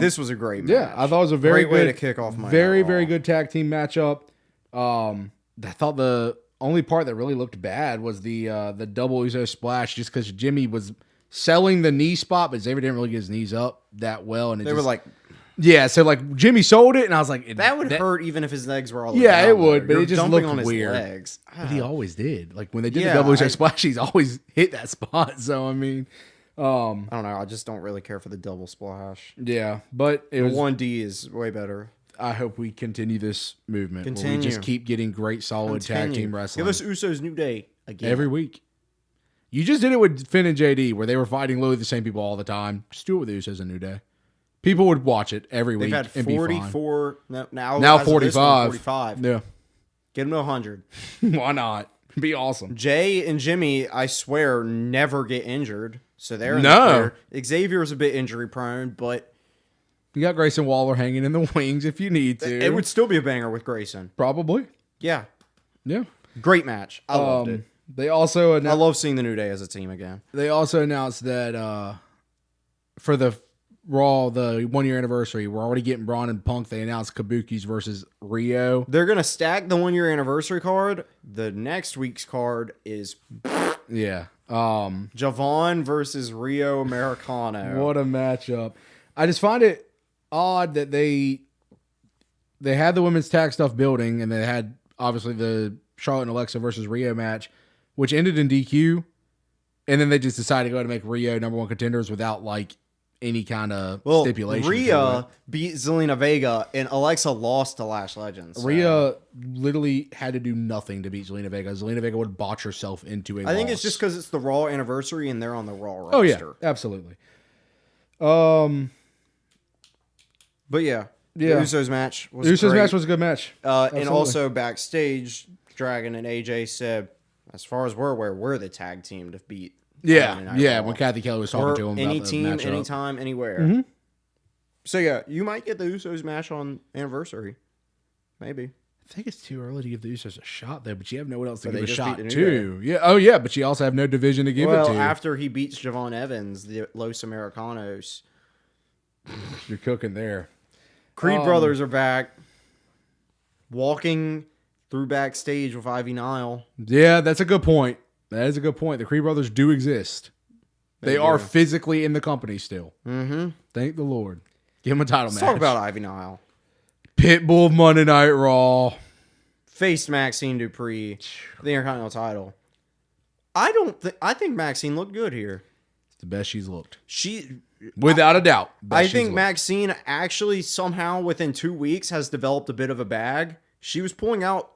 This was a great match. Yeah, I thought it was a very great good way to kick off my very, night very Raw. good tag team matchup. I thought the only part that really looked bad was the double Uso splash, just because Jimmy was selling the knee spot, but Xavier didn't really get his knees up that well, and They were like, yeah, so like Jimmy sold it, and I was like, that would hurt even if his legs were all the way yeah, down it would, there. but You're it just dumping looked on his weird. legs. But he always did. Like when they did Yeah, the double Uso splash, he's always hit that spot. So I mean, I don't know. I just don't really care for the double splash. yeah, but it The was 1D is way better. I hope we continue this movement. Where we Continue. just keep getting great, solid tag team wrestling. Give us Usos New Day again. every week. You just did it with Finn and JD, where they were fighting literally the same people all the time. Just do it with Usos and New Day. People would watch it every week. They've had and be fine. 44. Now Now as of this one, 45. 45. Yeah. Get them to 100. Why not? Be awesome. Jay and Jimmy, I swear, never get injured. So they're in No. the clear. Xavier's a bit injury prone, but You got Grayson Waller hanging in the wings if you need to. it would still be a banger with Grayson. Probably. Yeah. Yeah. Great match. I loved it. They also I announced, love seeing the New Day as a team again. they also announced that for the Raw, the 1 year anniversary, we're already getting Braun and Punk. They announced Kabuki's versus Rio. They're going to stack the 1 year anniversary card. The next week's card is Yeah. Javon versus Rio Americano. What a matchup. I just find it odd that they had the women's tag stuff building, and they had obviously the Charlotte and Alexa versus Rio match, which ended in DQ, and then they just decided to go ahead and make Rio number one contenders without like any kind of stipulation. Rhea beat Zelina Vega, and Alexa lost to Lash Legends. So. Rhea literally had to do nothing to beat Zelina Vega. Zelina Vega would botch herself into a I think loss. it's just because it's the Raw anniversary and they're on the Raw roster. Oh yeah, absolutely. But yeah, Yeah. the Usos match was Usos great. match was a good match. And Absolutely. also backstage, Dragon and AJ said, as far as we're aware, we're the tag team to beat. Yeah, Monday Night yeah. Raw. When Kathy Kelly was talking Or to him any about the team, matchup. anytime, anywhere. Mm-hmm. So yeah, you might get the Usos match on anniversary, maybe. I think it's too early to give the Usos a shot there, but you have no one else to But give they a just shot beat the New to. Yeah. Oh yeah, but you also have no division to give Well, it to. after he beats Javon Evans, the Los Americanos, You're cooking there. Creed brothers are back, walking through backstage with Ivy Nile. Yeah, that's a good point. That is a good point. The Creed brothers do exist. They are physically in the company still. Mm-hmm. Thank the Lord. Give him a title Let's match. talk about Ivy Nile. Pitbull Monday Night Raw. Faced Maxine Dupree, the Intercontinental title. I think Maxine looked good here. It's the best she's looked. She, Without a doubt. best I she's think looked. Maxine actually somehow within 2 weeks has developed a bit of a bag. She was pulling out,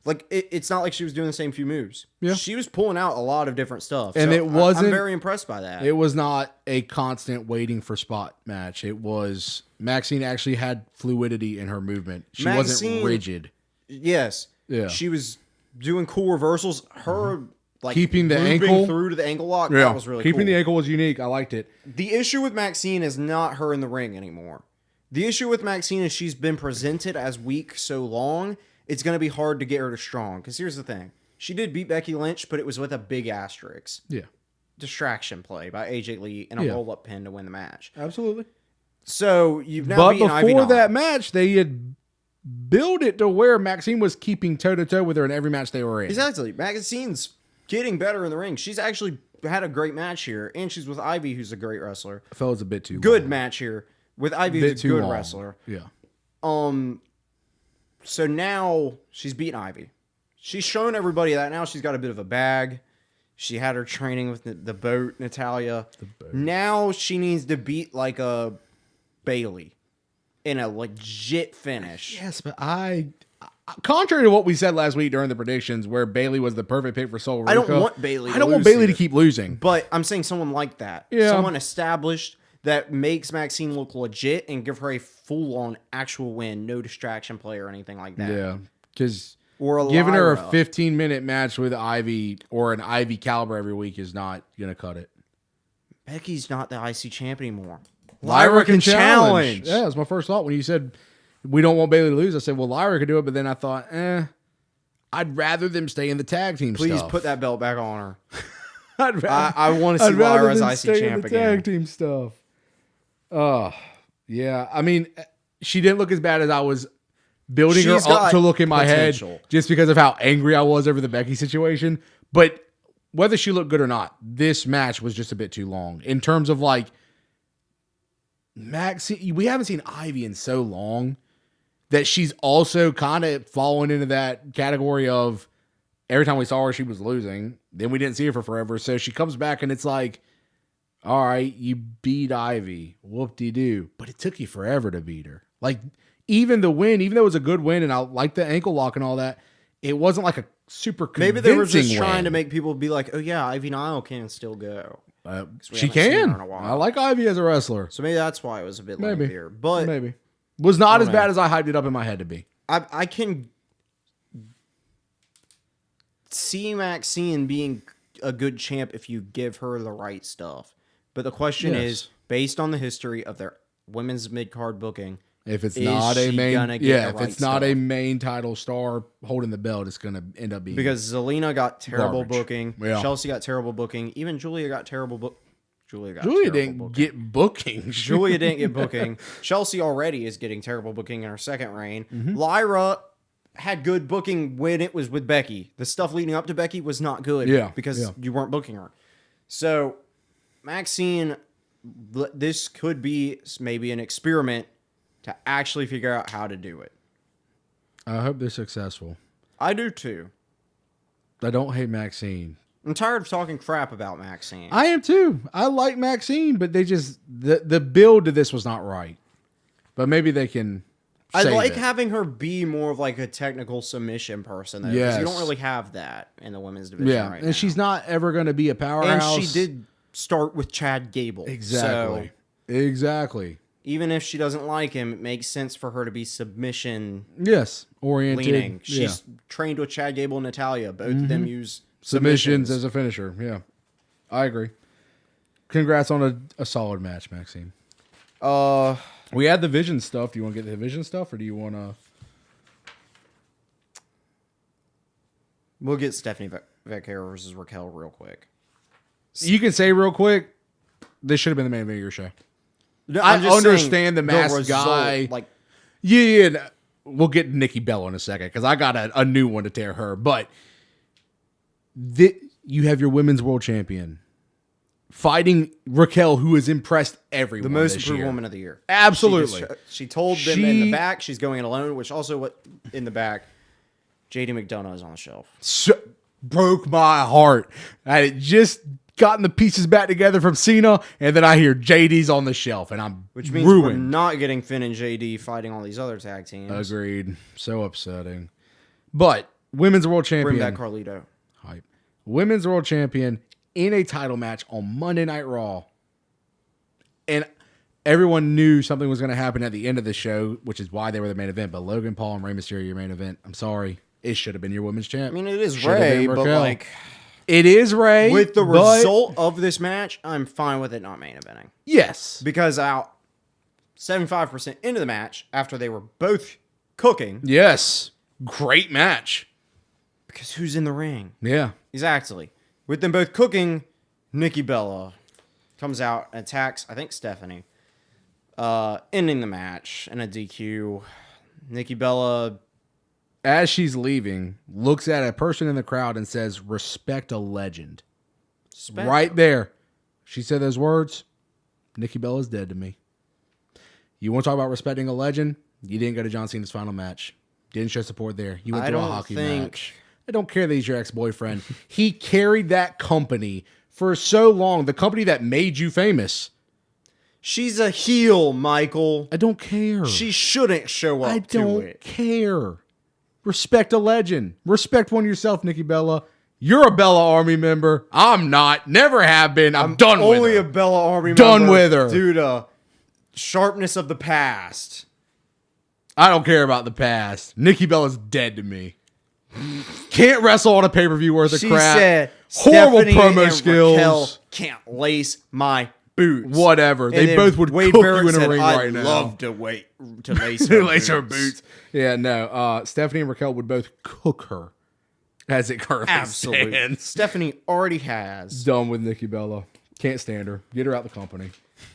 like it's not like she was doing the same few moves. Yeah. She was pulling out a lot of different stuff. And So it wasn't- I'm very impressed by that. It was not a constant waiting for spot match. It was Maxine actually had fluidity in her movement. She wasn't Maxine- rigid. Yes. Yeah. She was doing cool reversals. Her like keeping the looping ankle through to the ankle lock. That was really keeping cool. the ankle was unique. I liked it. The issue with Maxine is not her in the ring anymore. The issue with Maxine is she's been presented as weak so long, it's going to be hard to get her to strong. Because here's the thing. She did beat Becky Lynch, but it was with a big asterisk. Yeah. Distraction play by AJ Lee and a roll-up pin to win the match. Absolutely. So you've now But beaten Ivy before Nile. that match, they had built it to where Maxine was keeping toe-to-toe with her in every match they were in. Exactly. Maxine's getting better in the ring. She's actually had a great match here, and she's with Ivy, who's a great wrestler. I felt it was a bit too Good long. match here with Ivy, who's a good wrestler. Yeah. So now she's beaten Ivy. She's shown everybody that now she's got a bit of a bag. She had her training with the boat, Natalia. Now she needs to beat like a Bailey in a legit finish. Yes, but contrary to what we said last week during the predictions, where Bailey was the perfect pick for Sol Ruca, I don't want Bailey. I don't want Bailey to keep losing. But I'm saying someone like that. Yeah. Someone established that makes Maxine look legit and give her a full-on actual win, no distraction play or anything like that. Yeah, because Or giving her a Lyra. 15-minute match with Ivy or an Ivy caliber every week is not going to cut it. Becky's not the IC champ anymore. Lyra can challenge. Yeah, that's my first thought when you said we don't want Bailey to lose. I said, well, Lyra could do it, but then I thought, I'd rather them stay in the tag team Please stuff. put that belt back on her. I want to see Lyra as IC champ again. Tag team stuff. Yeah. I mean, she didn't look as bad as I was building She's her up got to look in my potential. head just because of how angry I was over the Becky situation. But whether she looked good or not, this match was just a bit too long. In terms of like, we haven't seen Ivy in so long that she's also kind of fallen into that category of every time we saw her, she was losing. Then we didn't see her for forever. So she comes back and it's like, all right, you beat Ivy. Whoop-de-doo. But it took you forever to beat her. Like, even the win, even though it was a good win, and I like the ankle lock and all that, it wasn't like a super convincing Maybe they were just win. trying to make people be like, oh yeah, Ivy Nile can still go. She haven't seen her can. in a while. I like Ivy as a wrestler. So maybe that's why it was a bit Maybe. lengthier. But Maybe. Was not as know. bad as I hyped it up in my head to be. I can see Maxine being a good champ if you give her the right stuff. But the question is, based on the history of their women's mid-card booking, If it's is not a she main, gonna get yeah, the if right it's not a stuff? main title star holding the belt, it's gonna end up being Because Zelina got terrible Garbage. booking, Yeah. Chelsea got terrible booking, even Julia got terrible book. Julia didn't booking. get bookings. Julia didn't get booking. Chelsea already is getting terrible booking in her second reign. Mm-hmm. Lyra had good booking when it was with Becky. The stuff leading up to Becky was not good because you weren't booking her. So, Maxine, this could be maybe an experiment to actually figure out how to do it. I hope they're successful. I do too. I don't hate Maxine. I'm tired of talking crap about Maxine. I am too. I like Maxine, but they just the build to this was not right. But maybe they can. I save like it. having her be more of like a technical submission person, though. 'Cause Yes. you don't really have that in the women's division right now. and she's not ever going to be a And powerhouse. she did start with Chad Gable. exactly, So exactly. even if she doesn't like him, it makes sense for her to be submission Yes, oriented. leaning. Yeah. She's trained with Chad Gable and Natalia. Both of them use Submissions as a finisher. Yeah, I agree. Congrats on a solid match, Maxine. We had the Vision stuff. Do you want to get the Vision stuff, or do you want to? We'll get Stephanie Vaquero versus Raquel real quick. You can say real quick. This should have been the main event of your show. No, I I'm just saying understand the masked result, guy. Like, Yeah, no, we'll get Nikki Bella in a second because I got a new one to tear her. But you have your women's world champion fighting Raquel, who has impressed everyone. the most this improved year. woman of the year. Absolutely. She told them in the back she's going alone, which also what in the back, JD McDonough is on the shelf. So, broke my heart. I had just gotten the pieces back together from Cena, and then I hear JD's on the shelf, and I'm Which means we're ruined. not getting Finn and JD fighting all these other tag teams. Agreed. So upsetting. But women's world champion. Bring back Carlito. Hype. Women's world champion in a title match on Monday Night Raw. And everyone knew something was going to happen at the end of the show, which is why they were the main event. But Logan Paul and Rey Mysterio, your main event. I'm sorry. It should have been your women's champ. I mean, it is Should have Ray, been but Raquel. like, It is Ray. With the result of this match, I'm fine with it not main eventing. Yes. Because out 75% into the match, after they were both cooking. Yes. Great match. Because who's in the ring? Yeah. Exactly. With them both cooking, Nikki Bella comes out and attacks, I think, Stephanie. Ending the match in a DQ. Nikki Bella, as she's leaving, looks at a person in the crowd and says, "Respect a legend." Right there. She said those words. Nikki Bella's dead to me. You want to talk about respecting a legend? You didn't go to John Cena's final match. Didn't show support there. You went to a hockey match. I don't care that he's your ex-boyfriend. He carried that company for so long. The company that made you famous. She's a heel, Michael. I don't care. She shouldn't show up to it. I don't care. Respect a legend. Respect one yourself, Nikki Bella. You're a Bella Army member. I'm not. Never have been. I'm done with her. Only a Bella Army member. Done with her. Due to sharpness of the past. I don't care about the past. Nikki Bella's dead to me. Can't wrestle on a pay-per-view worth of crap. She said, horrible promo skills. Raquel can't lace my boots. Whatever. They both would cook you in a ring right now. I'd love to lace her lace her boots. Yeah, no. Stephanie and Raquel would both cook her as it currently stands. Stephanie already has. Done with Nikki Bella. Can't stand her. Get her out the company.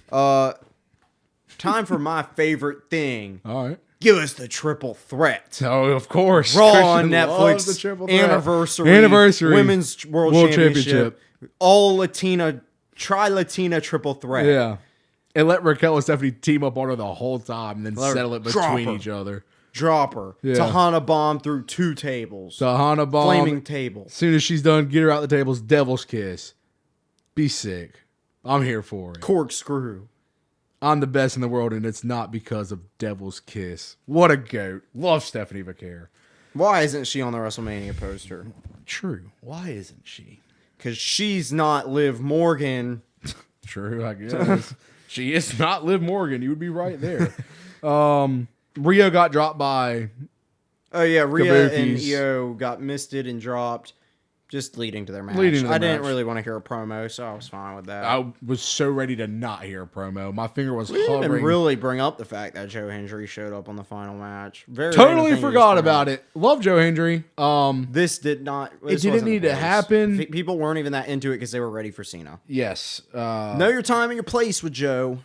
Time for my favorite thing. All right. Give us the triple threat. Oh, of course. Raw on Netflix. The triple threat. Anniversary. Women's World Championship. All Latina, tri-Latina triple threat. Yeah. And let Raquel and Stephanie team up on her the whole time and then settle it between each other. Drop her. Yeah. Tahana bomb through 2 tables. Tahana bomb. Flaming tables. As soon as she's done, get her out the tables. Devil's kiss. Be sick. I'm here for it. Corkscrew. I'm the best in the world, and it's not because of Devil's Kiss. What a goat. Love Stephanie Vaquer. Why isn't she on the WrestleMania poster? True. Why isn't she? Because she's not Liv Morgan. True, I guess. She is not Liv Morgan. You would be right there. Rio got dropped by Oh, yeah. Rhea and Io got misted and dropped. Just leading to their match. I didn't really want to hear a promo, so I was fine with that. I was so ready to not hear a promo. My finger was hovering. And really bring up the fact that Joe Hendry showed up on the final match. Totally forgot about it. Love Joe Hendry. This did not. It didn't need to happen. People weren't even that into it because they were ready for Cena. Yes. Know your time and your place with Joe.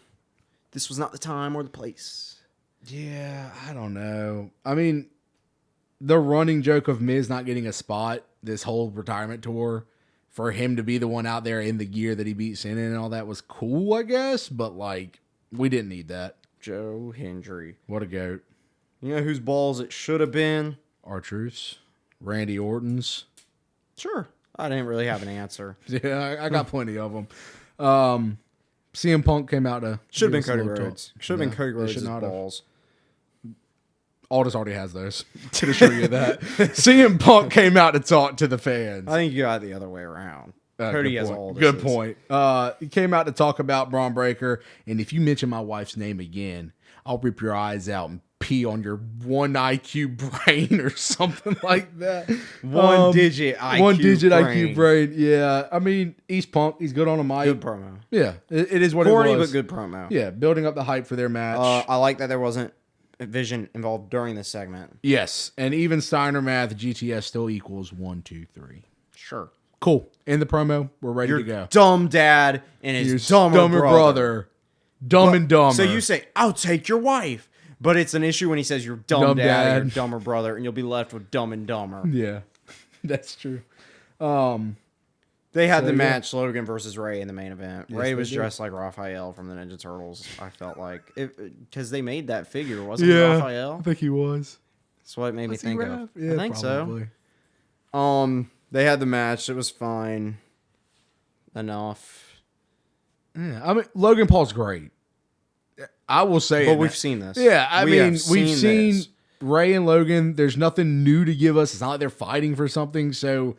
This was not the time or the place. Yeah, I don't know. I mean, the running joke of Miz not getting a spot this whole retirement tour, for him to be the one out there in the gear that he beat Cena and all that was cool, I guess. But, like, we didn't need that. Joe Hendry. What a goat. You know whose balls it should have been? R-Truth's. Randy Orton's. Sure. I didn't really have an answer. Yeah, I got plenty of them. CM Punk came out to... Should have been Cody Rhodes. Should have been Cody Rhodes' balls. Aldous already has those. To assure you that. CM Punk came out to talk to the fans. I think you got it the other way around. Cody has Aldous. Good point. He came out to talk about Braun Breaker, and if you mention my wife's name again, I'll rip your eyes out and pee on your 1 IQ brain or something like that. One digit IQ brain. Yeah. I mean, he's Punk. He's good on a mic. Good promo. Yeah. It is what Corny, it was. but good promo. Yeah. Building up the hype for their match. I like that there wasn't Vision involved during this segment. Yes. And even Steiner math, GTS still equals 1, 2, 3. Sure. Cool. In the promo, we're ready to go. Dumb dad and his dumber brother. Dumb and dumber. So you say, I'll take your wife. But it's an issue when he says your dumb dad and your dumber brother, and you'll be left with Dumb and Dumber. Yeah, that's true. They had the match, Logan versus Ray, in the main event. Yes, Ray was dressed like Raphael from the Ninja Turtles, I felt like. Because they made that figure, wasn't it Raphael? I think he was. That's what it made me think of. Yeah, I think probably. So. They had the match. It was fine. Enough. Yeah, I mean, Logan Paul's great. I will say But we've seen this. Yeah, I mean, we've seen Ray and Logan. There's nothing new to give us. It's not like they're fighting for something. So,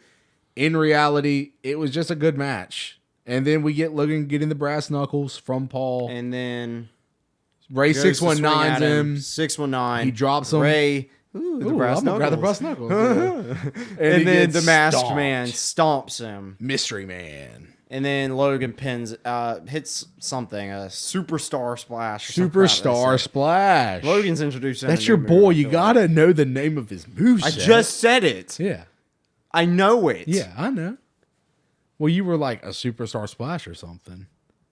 in reality, it was just a good match. And then we get Logan getting the brass knuckles from Paul. And then Ray 619's him. 619. He drops him. Ray Ooh, I'm gonna grab the brass knuckles. And then the masked man stomps him. Mystery Man. And then Logan hits something, a superstar splash. Superstar splash. Logan's introducing. That's your boy. You gotta know the name of his moveset. I just said it. Yeah. I know it. Yeah, I know. Well, you were like a superstar splash or something.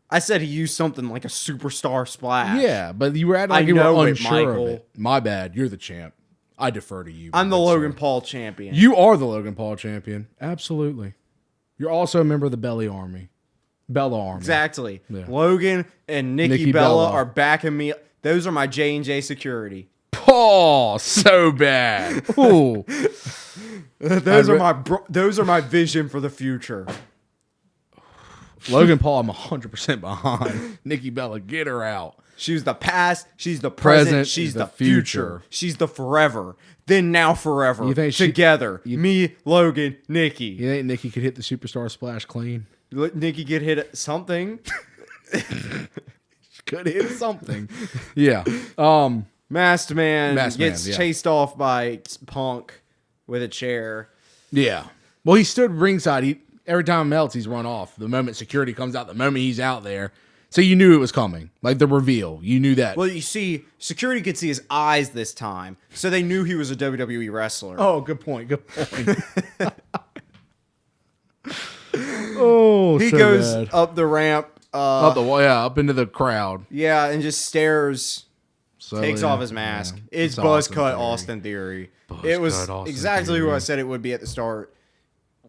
I said he used something like a superstar splash. Yeah, but you were acting like you were unsure of it. My bad. You're the champ. I defer to you. I'm the Logan Paul champion. You are the Logan Paul champion. Absolutely. You're also a member of the Bella Army. Exactly. Yeah. Logan and Nikki Bella are backing me. Those are my J&J security. Oh, so bad. Ooh. Those are my vision for the future. Logan Paul, I'm 100% behind. Nikki Bella, get her out. She's the past. She's the present. She's the future. She's the forever. Then now forever. You think together? Me, Logan, Nikki. You think Nikki could hit the superstar splash clean? Nikki could hit something. Could hit something. Yeah. Masked Man gets chased off by Punk with a chair. Yeah. Well, he stood ringside. Every time else he's run off. The moment security comes out, the moment he's out there. So you knew it was coming. Like the reveal. You knew that. Well, you see, security could see his eyes this time. So they knew he was a WWE wrestler. Oh, good point. Good point. Oh, he goes up the ramp. Up into the crowd. Yeah, and just stares. So, takes off his mask. Yeah. It's buzz cut Austin Theory. It was exactly who I said it would be at the start.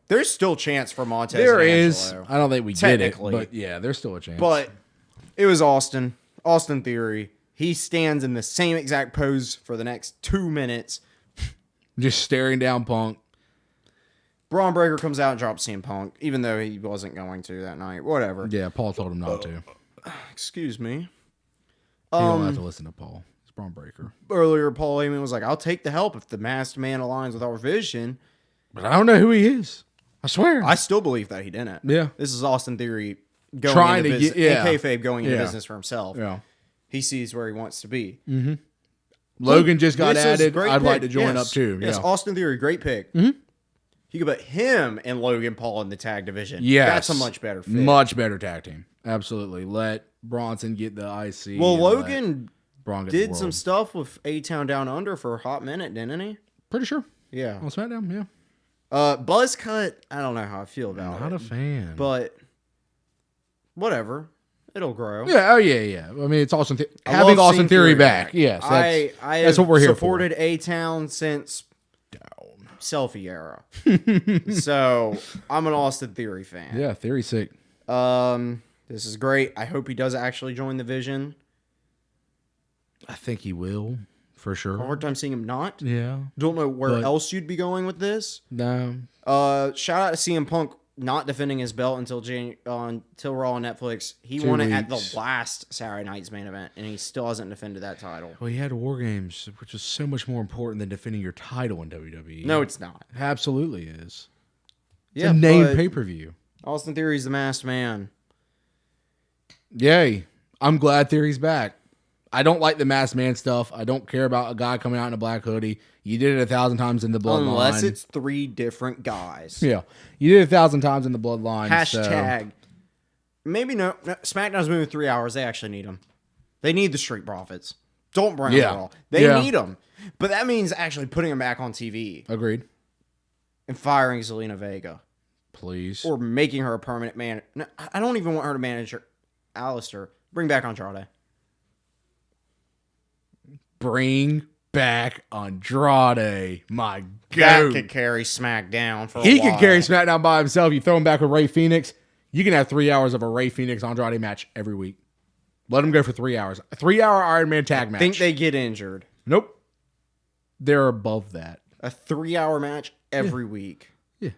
There's still a chance for Montez. There is. I don't think we did it, but yeah, there's still a chance. But it was Austin Theory. He stands in the same exact pose for the next 2 minutes. Just staring down Punk. Braun Breaker comes out and drops CM Punk, even though he wasn't going to that night. Whatever. Yeah, Paul told him not to. Excuse me. You don't have to listen to Paul. It's Braun Breaker. Earlier, Paul Heyman was like, I'll take the help if the masked man aligns with our vision. But I don't know who he is. I swear. I still believe that he didn't. Yeah. This is Austin Theory going into business. Kayfabe going into business for himself. Yeah. He sees where he wants to be. Mm-hmm. Logan just got added. I'd like to join up too. Yes, Austin Theory, great pick. Mm-hmm. You could put him and Logan Paul in the tag division. Yes. That's a much better fit. Much better tag team. Absolutely. Let Bronson get the IC. Well, Logan did some stuff with A-Town Down Under for a hot minute, didn't he? Pretty sure. Yeah. On SmackDown, yeah. Buzz cut, I don't know how I feel about it. Not a fan. But whatever. It'll grow. Yeah, oh yeah. I mean, it's Austin having Austin Theory back. Yes, that's what we're here for. I supported A-Town since selfie era. So, I'm an Austin Theory fan. Yeah, Theory's sick. This is great. I hope he does actually join the Vision. I think he will. For sure. Hard time seeing him not. Yeah. Don't know where else you'd be going with this. No. Shout out to CM Punk not defending his belt until Raw on Netflix. He won it at the last Saturday night's main event, and he still hasn't defended that title. Well, he had War Games, which is so much more important than defending your title in WWE. No, it's not. It absolutely is. It's a named pay-per-view. Austin Theory's the masked man. Yay. I'm glad Theory's back. I don't like the masked man stuff. I don't care about a guy coming out in a black hoodie. You did it 1,000 times in the Bloodline. Unless it's 3 different guys. Yeah. You did it 1,000 times in the Bloodline. Hashtag. Maybe no. SmackDown's moving 3 hours. They actually need them. They need the Street Profits. Don't bring them all. They need them. But that means actually putting them back on TV. Agreed. And firing Zelina Vega. Please. Or making her a permanent manager. No, I don't even want her to manage Alistair. Bring back Andrade. Bring back Andrade. My God. That could carry SmackDown for a while. He can carry SmackDown by himself. You throw him back with Rey Fenix. You can have 3 hours of a Rey Fenix Andrade match every week. Let him go for 3 hours. A 3-hour Iron Man tag match. Think they get injured. Nope. They're above that. A 3-hour match every week. Yeah.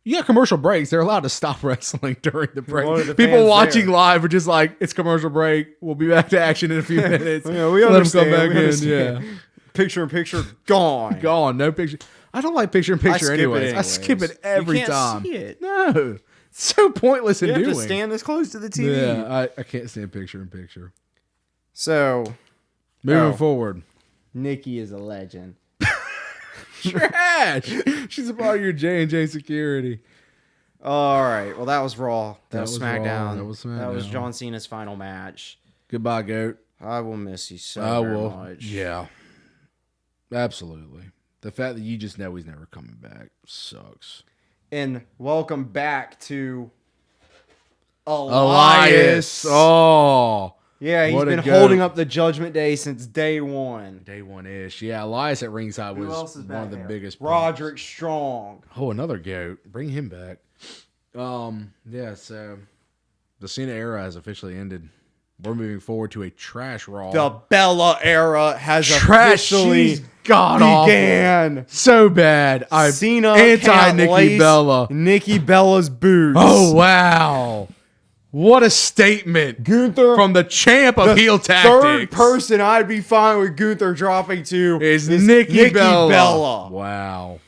You got commercial breaks. They're allowed to stop wrestling during the break. People watching live are just like, it's commercial break. We'll be back to action in a few minutes. Yeah, we understand. Let them come back in. Yeah. Picture in picture, gone. Gone. No picture. I don't like picture in picture anyways. I skip it every time. You can't see it. No. It's so pointless in doing. You have to stand this close to the TV. Yeah, I can't stand picture in picture. So, moving forward. Nikki is a legend. Trash. She's a part of your J&J security. All right. Well, that was Raw. That was SmackDown. Raw. That was SmackDown. That was John Cena's final match. Goodbye, GOAT. I will miss you so very much. Yeah. Absolutely. The fact that you just know he's never coming back sucks. And welcome back to Elias. Oh. Yeah, he's been holding up the Judgment Day since day one. Day one-ish. Yeah, Elias at ringside was one of the biggest. Roderick Strong. Oh, another GOAT. Bring him back. Yeah, so the Cena era has officially ended. We're moving forward to a trash Raw. The Bella era has officially began. Awful. So bad. Cena anti-Nikki Bella. Nikki Bella's boots. Oh, wow. What a statement. Gunther from the champ of heel tactics. Third person I'd be fine with Gunther dropping to is Nikki Bella. Wow.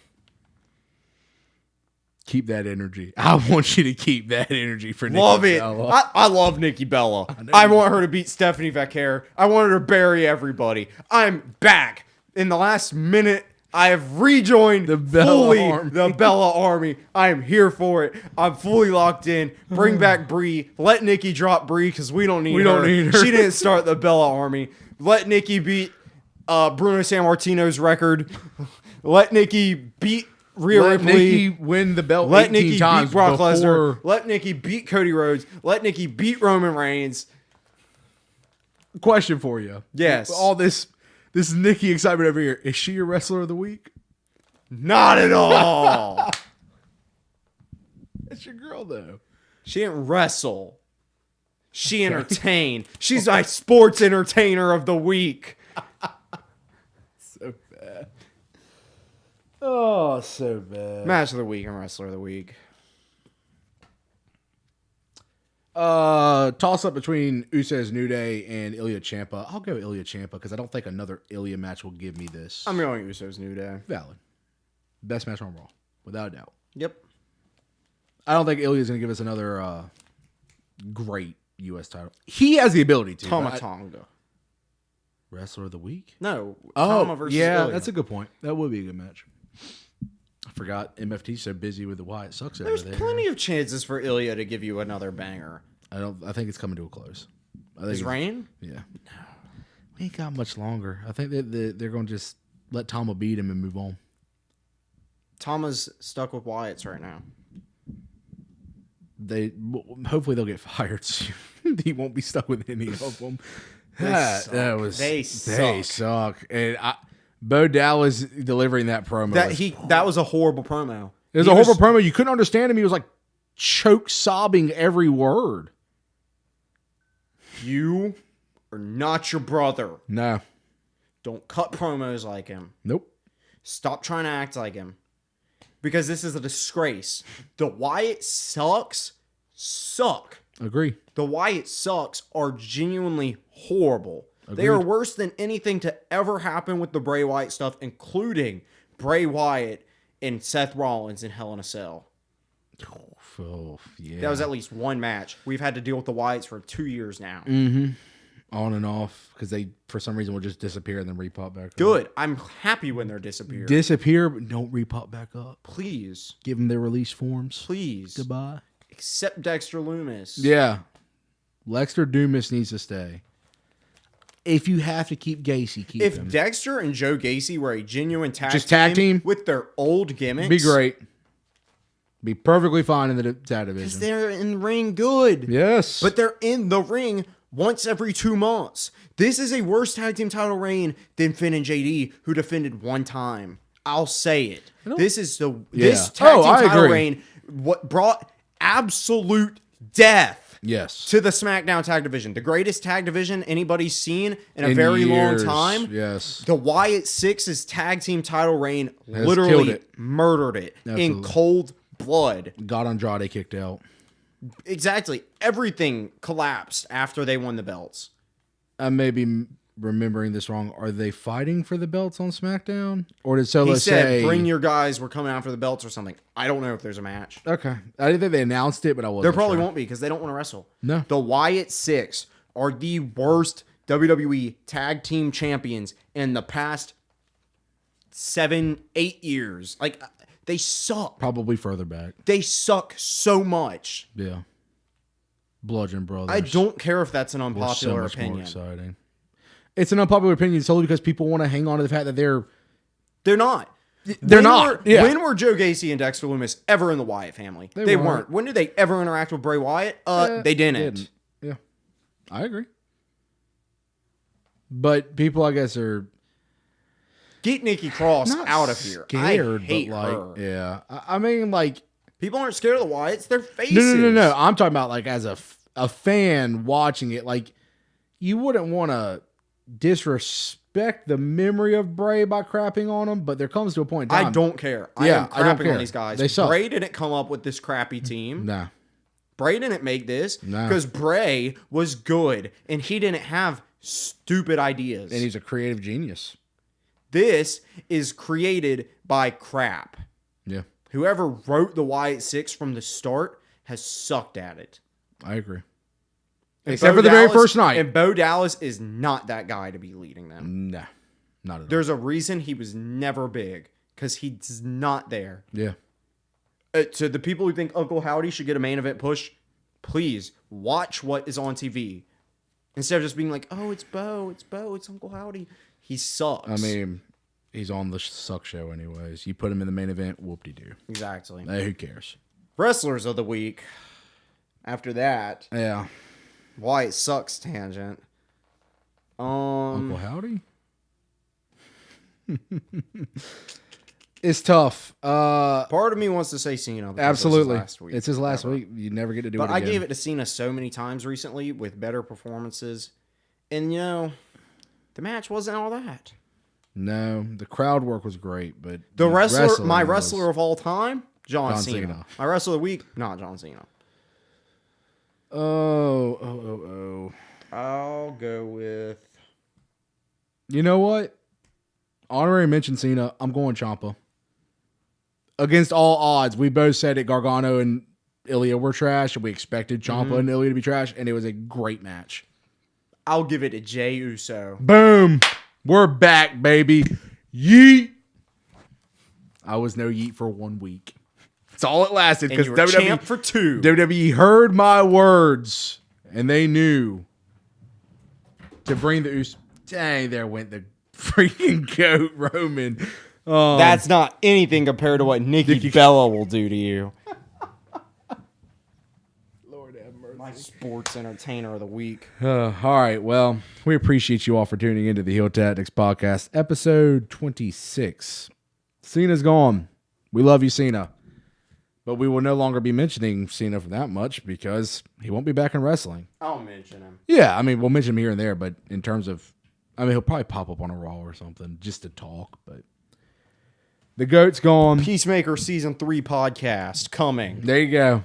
Keep that energy. I want you to keep that energy for Nikki Bella. I love Nikki Bella. I want her to beat Stephanie Vaquer. I want her to bury everybody. I'm back. In the last minute, I have rejoined the Bella Army. I am here for it. I'm fully locked in. Bring back Brie. Let Nikki drop Brie because we don't need her. She didn't start the Bella Army. Let Nikki beat Bruno Sammartino's record. Let Nikki beat Rhea Ripley. Let Nikki win the belt. Let Nikki beat Brock Lesnar. Let Nikki beat Cody Rhodes. Let Nikki beat Roman Reigns. Question for you. Yes. All this Nikki excitement over here. Is she your wrestler of the week? Not at all. That's your girl, though. She didn't wrestle. She entertained. She's my sports entertainer of the week. So bad. Oh, so bad. Match of the week and wrestler of the week. Toss up between Usos New Day and Ilya Ciampa. I'll go Ilya Ciampa because I don't think another Ilya match will give me this. I'm going Usos New Day. Valid. Best match on Raw, without a doubt. Yep. I don't think Ilya's going to give us another great U.S. title. He has the ability to. Tama Tonga. Wrestler of the week? No. Tama versus Ilya. That's a good point. That would be a good match. I forgot MFT's so busy with the Wyatt sucks over there. There's plenty of chances for Ilya to give you another banger. I think it's coming to a close. His reign? Yeah. No. We ain't got much longer. I think that they're going to just let Tama beat him and move on. Tama's stuck with Wyatt's right now. Hopefully they'll get fired soon. He won't be stuck with any of them. They suck. And Bo Dallas delivering that promo. That was a horrible promo. It was a horrible promo. You couldn't understand him. He was like choke sobbing every word. You are not your brother. No. Don't cut promos like him. Nope. Stop trying to act like him. Because this is a disgrace. The Wyatt suck. Agree. The Wyatt sucks are genuinely horrible. Agreed. They are worse than anything to ever happen with the Bray Wyatt stuff, including Bray Wyatt and Seth Rollins in Hell in a Cell. Oh, yeah. That was at least one match. We've had to deal with the Wyatts for 2 years now. Mm-hmm. On and off, because they, for some reason, will just disappear and then repop back up. Good. I'm happy when they're disappeared. Disappear, but don't repop back up. Please. Give them their release forms. Please. Goodbye. Except Dexter Lumis. Yeah. Dexter Dumas needs to stay. If you have to keep Gacy, keep him. If Dexter and Joe Gacy were a genuine tag team with their old gimmicks. Be great. Be perfectly fine in the tag division. Because they're in ring good. Yes. But they're in the ring once every 2 months. This is a worse tag team title reign than Finn and JD, who defended one time. I'll say it. This is this tag team title reign what brought absolute death to the SmackDown tag division. The greatest tag division anybody's seen in a very long time. Yes. The Wyatt Six's tag team title reign literally murdered it in cold blood. Got Andrade kicked out. Exactly. Everything collapsed after they won the belts. I may be remembering this wrong. Are they fighting for the belts on SmackDown? Or did Solo say... bring your guys, we're coming after the belts or something. I don't know if there's a match. Okay. I didn't think they announced it, but I wasn't There probably won't be because they don't want to wrestle. No. The Wyatt Six are the worst WWE tag team champions in the past 7, 8 years. Like, they suck. Probably further back. They suck so much. Yeah. Bludgeon Brothers. I don't care if that's an unpopular so much opinion. More exciting. It's an unpopular opinion solely because people want to hang on to the fact that they're not. Yeah. When were Joe Gacy and Dexter Lumis ever in the Wyatt family? They weren't. When did they ever interact with Bray Wyatt? They didn't. Yeah. I agree. But people, I guess, are... Get Nikki Cross out of here. Scared, I hate but like, her. Yeah. I mean, like... People aren't scared of the Wyatts. They're faces. No. I'm talking about, like, as a fan watching it. Like, you wouldn't want to disrespect the memory of Bray by crapping on him, but there comes to a point in time. I don't care. I am crapping on these guys. They suck. Bray didn't come up with this crappy team. Nah. Bray didn't make this. No. Because Bray was good, and he didn't have stupid ideas. And he's a creative genius. This is created by crap. Yeah. Whoever wrote the Wyatt Six from the start has sucked at it. I agree. Except for the very first night. And Bo Dallas is not that guy to be leading them. Nah. Not at all. There's a reason he was never big. Because he's not there. Yeah. To the people who think Uncle Howdy should get a main event push, please watch what is on TV. Instead of just being like, oh, it's Bo, it's Uncle Howdy. He sucks. I mean, he's on the suck show anyways. You put him in the main event, whoop-de-doo. Exactly. Hey, who cares? Wrestlers of the week. After that, Yeah. Wyatt sucks tangent. Uncle Howdy? It's tough. Part of me wants to say Cena. Absolutely. It's his last week. It's his last week. You never get to do it But again. I gave it to Cena so many times recently with better performances. And, you know, the match wasn't all that. No, the crowd work was great, but The wrestler, my was- wrestler of all time, John Cena. Cena. My wrestler of the week, not John Cena. Oh. I'll go with... You know what? Honorary mention Cena. I'm going Ciampa. Against all odds, we both said that Gargano and Ilya were trash, and we expected Ciampa and Ilya to be trash, and it was a great match. I'll give it to Jey Uso. Boom. We're back, baby. Yeet. I was no yeet for 1 week. That's all it lasted. And you were champ for 2. WWE heard my words, and they knew to bring the Uso. Dang, there went the freaking goat Roman. That's not anything compared to what Nikki Bella will do to you. Lord have mercy. My sports entertainer of the week. All right. Well, we appreciate you all for tuning into the Heel Tactics Podcast, episode 26. Cena's gone. We love you, Cena. But we will no longer be mentioning Cena for that much because he won't be back in wrestling. I'll mention him. Yeah, I mean, we'll mention him here and there, but in terms of, I mean, he'll probably pop up on a Raw or something just to talk, but the GOAT's gone. Peacemaker Season 3 podcast coming. There you go.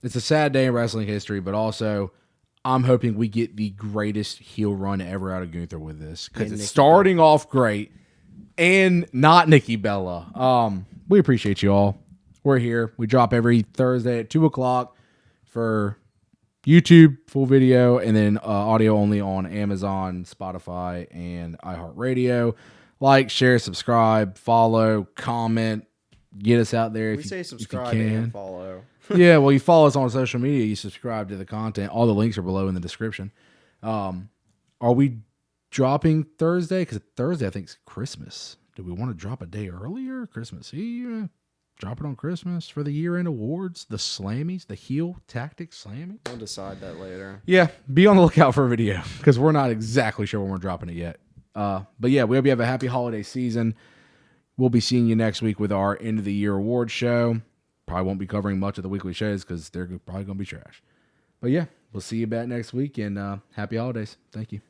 It's a sad day in wrestling history, but also I'm hoping we get the greatest heel run ever out of Gunther with this because it's starting off great and not Nikki Bella. We appreciate you all. We're here. We drop every Thursday at 2 o'clock for YouTube, full video, and then audio only on Amazon, Spotify, and iHeartRadio. Like, share, subscribe, follow, comment, get us out there. We say subscribe and follow. Yeah, well, you follow us on social media, you subscribe to the content. All the links are below in the description. Are we dropping Thursday? Because Thursday, I think, is Christmas. Do we want to drop a day earlier? Christmas Eve? Drop it on Christmas for the year-end awards? The Slammies? The Heel Tactics Slammies? We'll decide that later. Yeah, be on the lookout for a video because we're not exactly sure when we're dropping it yet. But yeah, we hope you have a happy holiday season. We'll be seeing you next week with our end-of-the-year award show. Probably won't be covering much of the weekly shows because they're probably going to be trash. But yeah, we'll see you back next week, and happy holidays. Thank you.